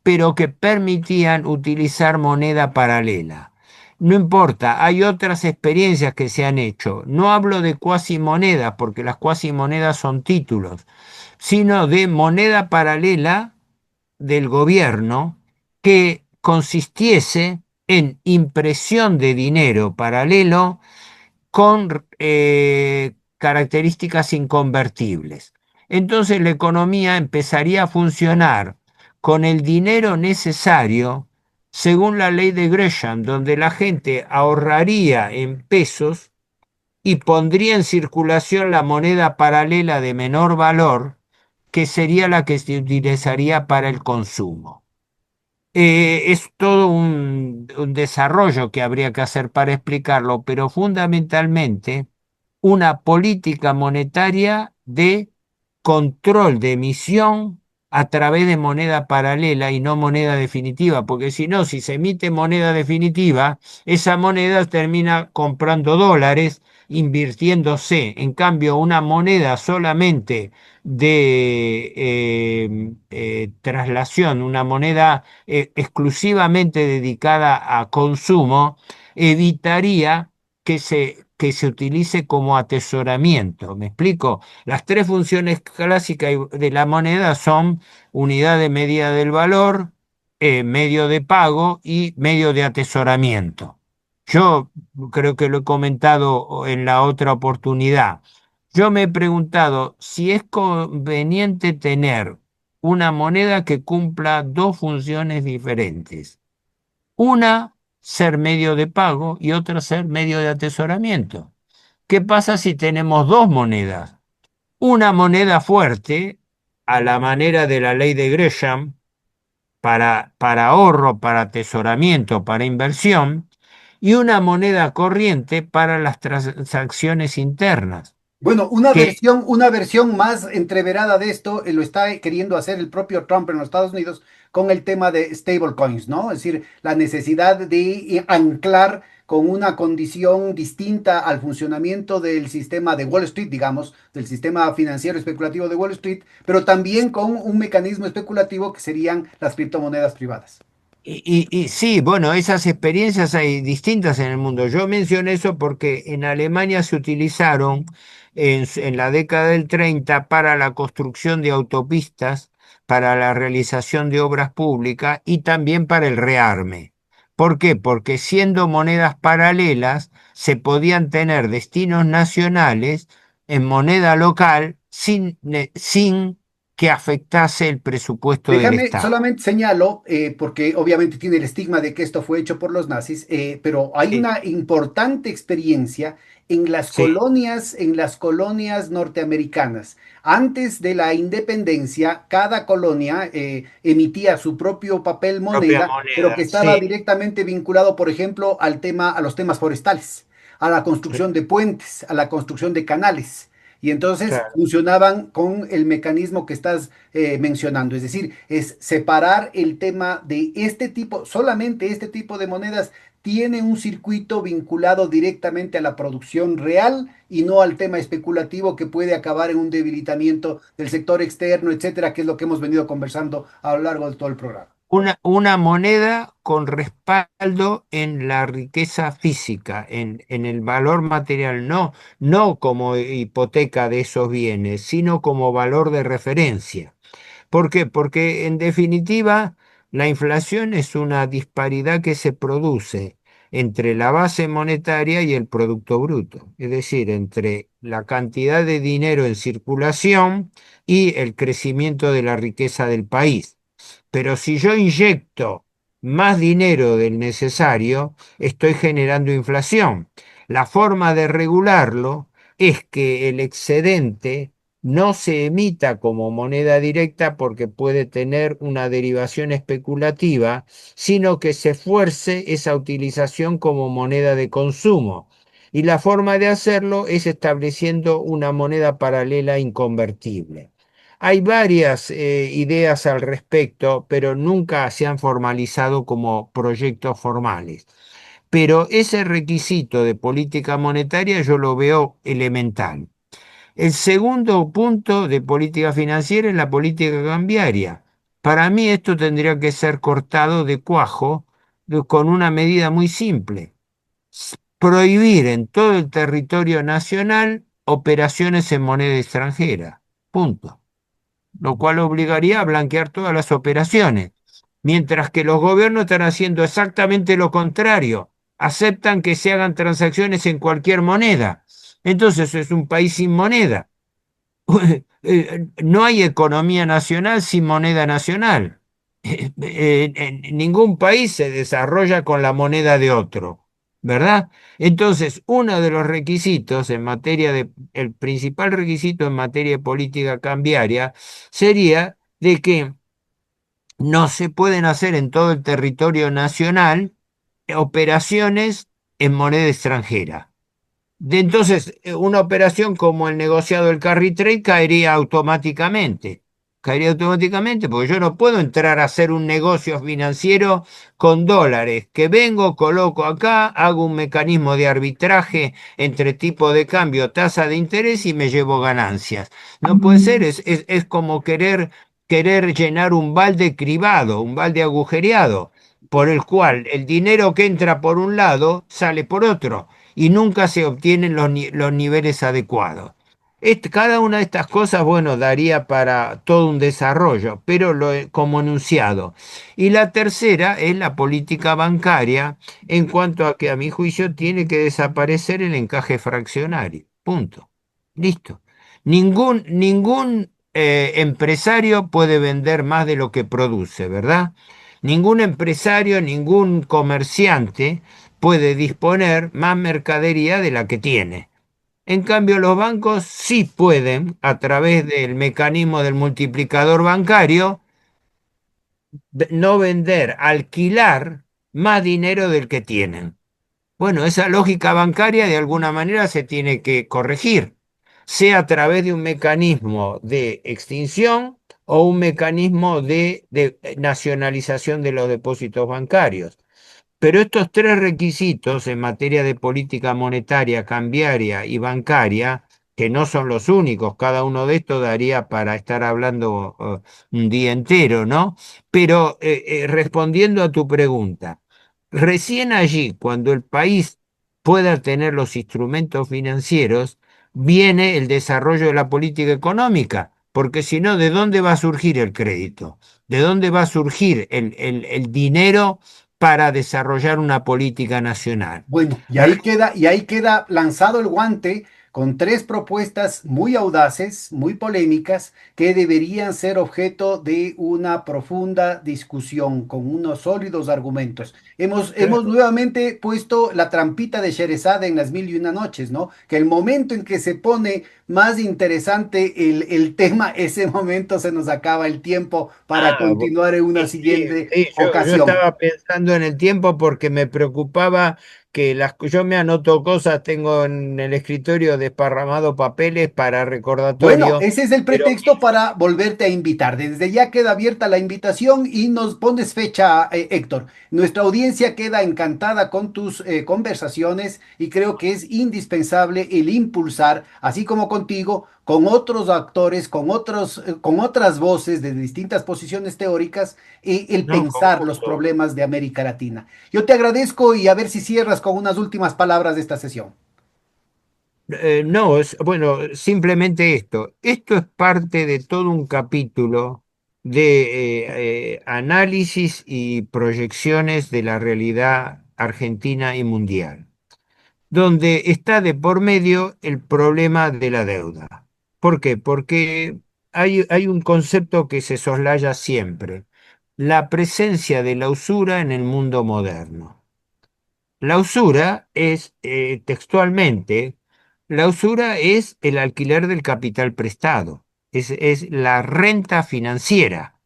Pero que permitían utilizar moneda paralela. No importa, hay otras experiencias que se han hecho. No hablo de cuasimonedas, porque las cuasimonedas son títulos, sino de moneda paralela del gobierno que consistiese en impresión de dinero paralelo con características inconvertibles. Entonces la economía empezaría a funcionar con el dinero necesario según la ley de Gresham, donde la gente ahorraría en pesos y pondría en circulación la moneda paralela de menor valor, que sería la que se utilizaría para el consumo. Es todo un desarrollo que habría que hacer para explicarlo, pero fundamentalmente una política monetaria de control de emisión a través de moneda paralela y no moneda definitiva, porque si no, si se emite moneda definitiva, esa moneda termina comprando dólares, invirtiéndose. En cambio, una moneda solamente de traslación, una moneda exclusivamente dedicada a consumo, evitaría que se utilice como atesoramiento. ¿Me explico? Las tres funciones clásicas de la moneda son unidad de medida del valor, medio de pago y medio de atesoramiento. Yo creo que lo he comentado en la otra oportunidad. Yo me he preguntado si es conveniente tener una moneda que cumpla dos funciones diferentes. Una, ser medio de pago y otra, ser medio de atesoramiento. ¿Qué pasa si tenemos dos monedas? Una moneda fuerte, a la manera de la ley de Gresham, para ahorro, para atesoramiento, para inversión, y una moneda corriente para las transacciones internas.
Bueno,
Que
una versión más entreverada de esto lo está queriendo hacer el propio Trump en los Estados Unidos con el tema de stablecoins, ¿no? Es decir, la necesidad de anclar con una condición distinta al funcionamiento del sistema de Wall Street, digamos, del sistema financiero especulativo de Wall Street, pero también con un mecanismo especulativo que serían las criptomonedas privadas.
y sí, bueno, esas experiencias hay distintas en el mundo. Yo menciono eso porque en Alemania se utilizaron en la década del 30 para la construcción de autopistas, para la realización de obras públicas y también para el rearme. ¿Por qué? Porque siendo monedas paralelas, se podían tener destinos nacionales en moneda local sin que afectase el presupuesto del
Déjame,
Estado.
solamente señalo, porque obviamente tiene el estigma de que esto fue hecho por los nazis, pero hay
Sí,
una importante experiencia
sí.
en las colonias norteamericanas. Antes de la independencia, cada colonia emitía su propio papel
Propia
moneda, pero
moneda,
que estaba
sí,
directamente vinculado, por ejemplo, al tema, a los temas forestales, a la
sí,
construcción de puentes, a la construcción de canales. Y entonces
claro.
funcionaban con el mecanismo que estás mencionando. Es decir, es separar el tema de este tipo, solamente este tipo de monedas tiene un circuito vinculado directamente a la producción real y no al tema especulativo que puede acabar en un debilitamiento del sector externo, etcétera, que es lo que hemos venido conversando a lo largo de todo el programa.
Una moneda con respaldo en la riqueza física, en el valor material, no como hipoteca de esos bienes, sino como valor de referencia. ¿Por qué? Porque en definitiva la inflación es una disparidad que se produce entre la base monetaria y el producto bruto, es decir, entre la cantidad de dinero en circulación y el crecimiento de la riqueza del país. Pero si yo inyecto más dinero del necesario, estoy generando inflación. La forma de regularlo es que el excedente no se emita como moneda directa porque puede tener una derivación especulativa, sino que se fuerce esa utilización como moneda de consumo. Y la forma de hacerlo es estableciendo una moneda paralela inconvertible. Hay varias ideas al respecto, pero nunca se han formalizado como proyectos formales. Pero ese requisito de política monetaria yo lo veo elemental. El segundo punto de política financiera es la política cambiaria. Para mí esto tendría que ser cortado de cuajo con una medida muy simple. Prohibir en todo el territorio nacional operaciones en moneda extranjera. Punto, lo cual obligaría a blanquear todas las operaciones, mientras que los gobiernos están haciendo exactamente lo contrario, aceptan que se hagan transacciones en cualquier moneda. Entonces es un país sin moneda. No hay economía nacional sin moneda nacional. En ningún país se desarrolla con la moneda de otro, ¿verdad? Entonces, uno de los requisitos en materia el principal requisito en materia de política cambiaria sería de que no se pueden hacer en todo el territorio nacional operaciones en moneda extranjera. Entonces, una operación como el negociado del carry trade caería automáticamente. caería automáticamente, porque yo no puedo entrar a hacer un negocio financiero con dólares, que vengo, coloco acá, hago un mecanismo de arbitraje entre tipo de cambio, tasa de interés y me llevo ganancias. No puede ser, es como querer llenar un balde cribado, un balde agujereado, por el cual el dinero que entra por un lado sale por otro y nunca se obtienen los niveles adecuados. Cada una de estas cosas, bueno, daría para todo un desarrollo, pero como enunciado. Y la tercera es la política bancaria, en cuanto a que, a mi juicio, tiene que desaparecer el encaje fraccionario. Punto. Listo. Ningún empresario puede vender más de lo que produce, ¿verdad? Ningún empresario, ningún comerciante puede disponer más mercadería de la que tiene. En cambio, los bancos sí pueden, a través del mecanismo del multiplicador bancario, no vender, alquilar más dinero del que tienen. Bueno, esa lógica bancaria de alguna manera se tiene que corregir, sea a través de un mecanismo de extinción o un mecanismo de nacionalización de los depósitos bancarios. Pero estos tres requisitos en materia de política monetaria, cambiaria y bancaria, que no son los únicos, cada uno de estos daría para estar hablando un día entero, ¿no? Pero respondiendo a tu pregunta, recién allí, cuando el país pueda tener los instrumentos financieros, viene el desarrollo de la política económica, porque si no, ¿de dónde va a surgir el crédito? ¿De dónde va a surgir el dinero para desarrollar una política nacional?
Bueno, y ahí queda lanzado el guante con tres propuestas muy audaces, muy polémicas, que deberían ser objeto de una profunda discusión con unos sólidos argumentos. Hemos
Claro.
nuevamente puesto la trampita de Sherezada en las mil y una noches, ¿no? Que el momento en que se pone más interesante el tema, ese momento se nos acaba el tiempo para
Ah,
continuar en una
sí, sí,
siguiente
sí, yo
ocasión.
estaba pensando en el tiempo porque me preocupaba que yo me anoto cosas, tengo en el escritorio desparramado papeles para
Bueno,
recordatorio,
ese es el
pero
pretexto para volverte a invitar. Desde ya queda abierta la invitación y nos pones fecha, Héctor. Nuestra audiencia queda encantada con tus conversaciones y creo que es indispensable el impulsar, así como contigo, con otros actores, con otras voces de distintas posiciones teóricas, el
no, con
pensar los
gusto.
problemas de América Latina. Yo te agradezco y a ver si cierras con unas últimas palabras de esta sesión.
No, bueno, simplemente esto. Esto es parte de todo un capítulo de análisis y proyecciones de la realidad argentina y mundial, donde está de por medio el problema de la deuda. ¿Por qué? Porque hay un concepto que se soslaya siempre, la presencia de la usura en el mundo moderno. La usura es, textualmente, la usura es el alquiler del capital prestado, es la renta financiera,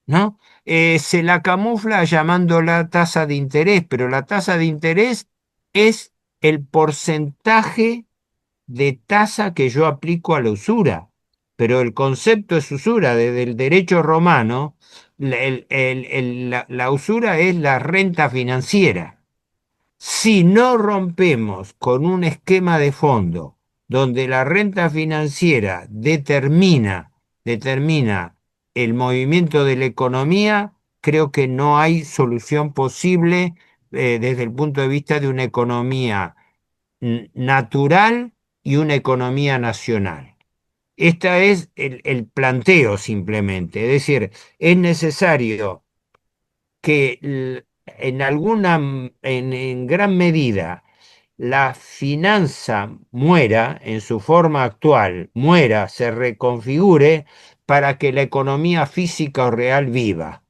¿no? Se la camufla llamándola tasa de interés, pero la tasa de interés es el porcentaje de tasa que yo aplico a la usura. Pero el concepto es usura desde el derecho romano, la usura es la renta financiera. Si no rompemos con un esquema de fondo donde la renta financiera determina el movimiento de la economía, creo que no hay solución posible desde el punto de vista de una economía natural y una economía nacional. Este es el planteo simplemente, es decir, es necesario que en gran medida la finanza muera en su forma actual, muera, se reconfigure para que la economía física o real viva.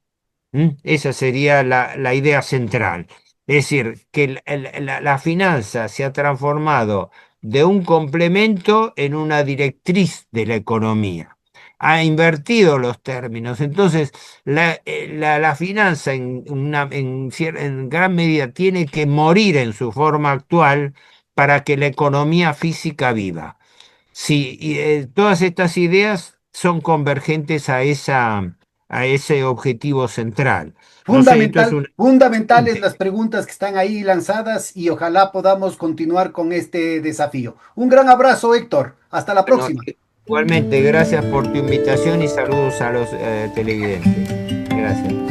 ¿Mm? Esa sería la idea central. Es decir, que la finanza se ha transformado de un complemento en una directriz de la economía. Ha invertido los términos. Entonces, la finanza en gran medida tiene que morir en su forma actual para que la economía física viva. Sí, y todas estas ideas son convergentes a ese objetivo central. No sé, esto es un...
Fundamentales las preguntas que están ahí lanzadas y ojalá podamos continuar con este desafío. Un gran abrazo, Héctor. Hasta la
Bueno,
próxima.
igualmente, gracias por tu invitación y saludos a los televidentes. Gracias.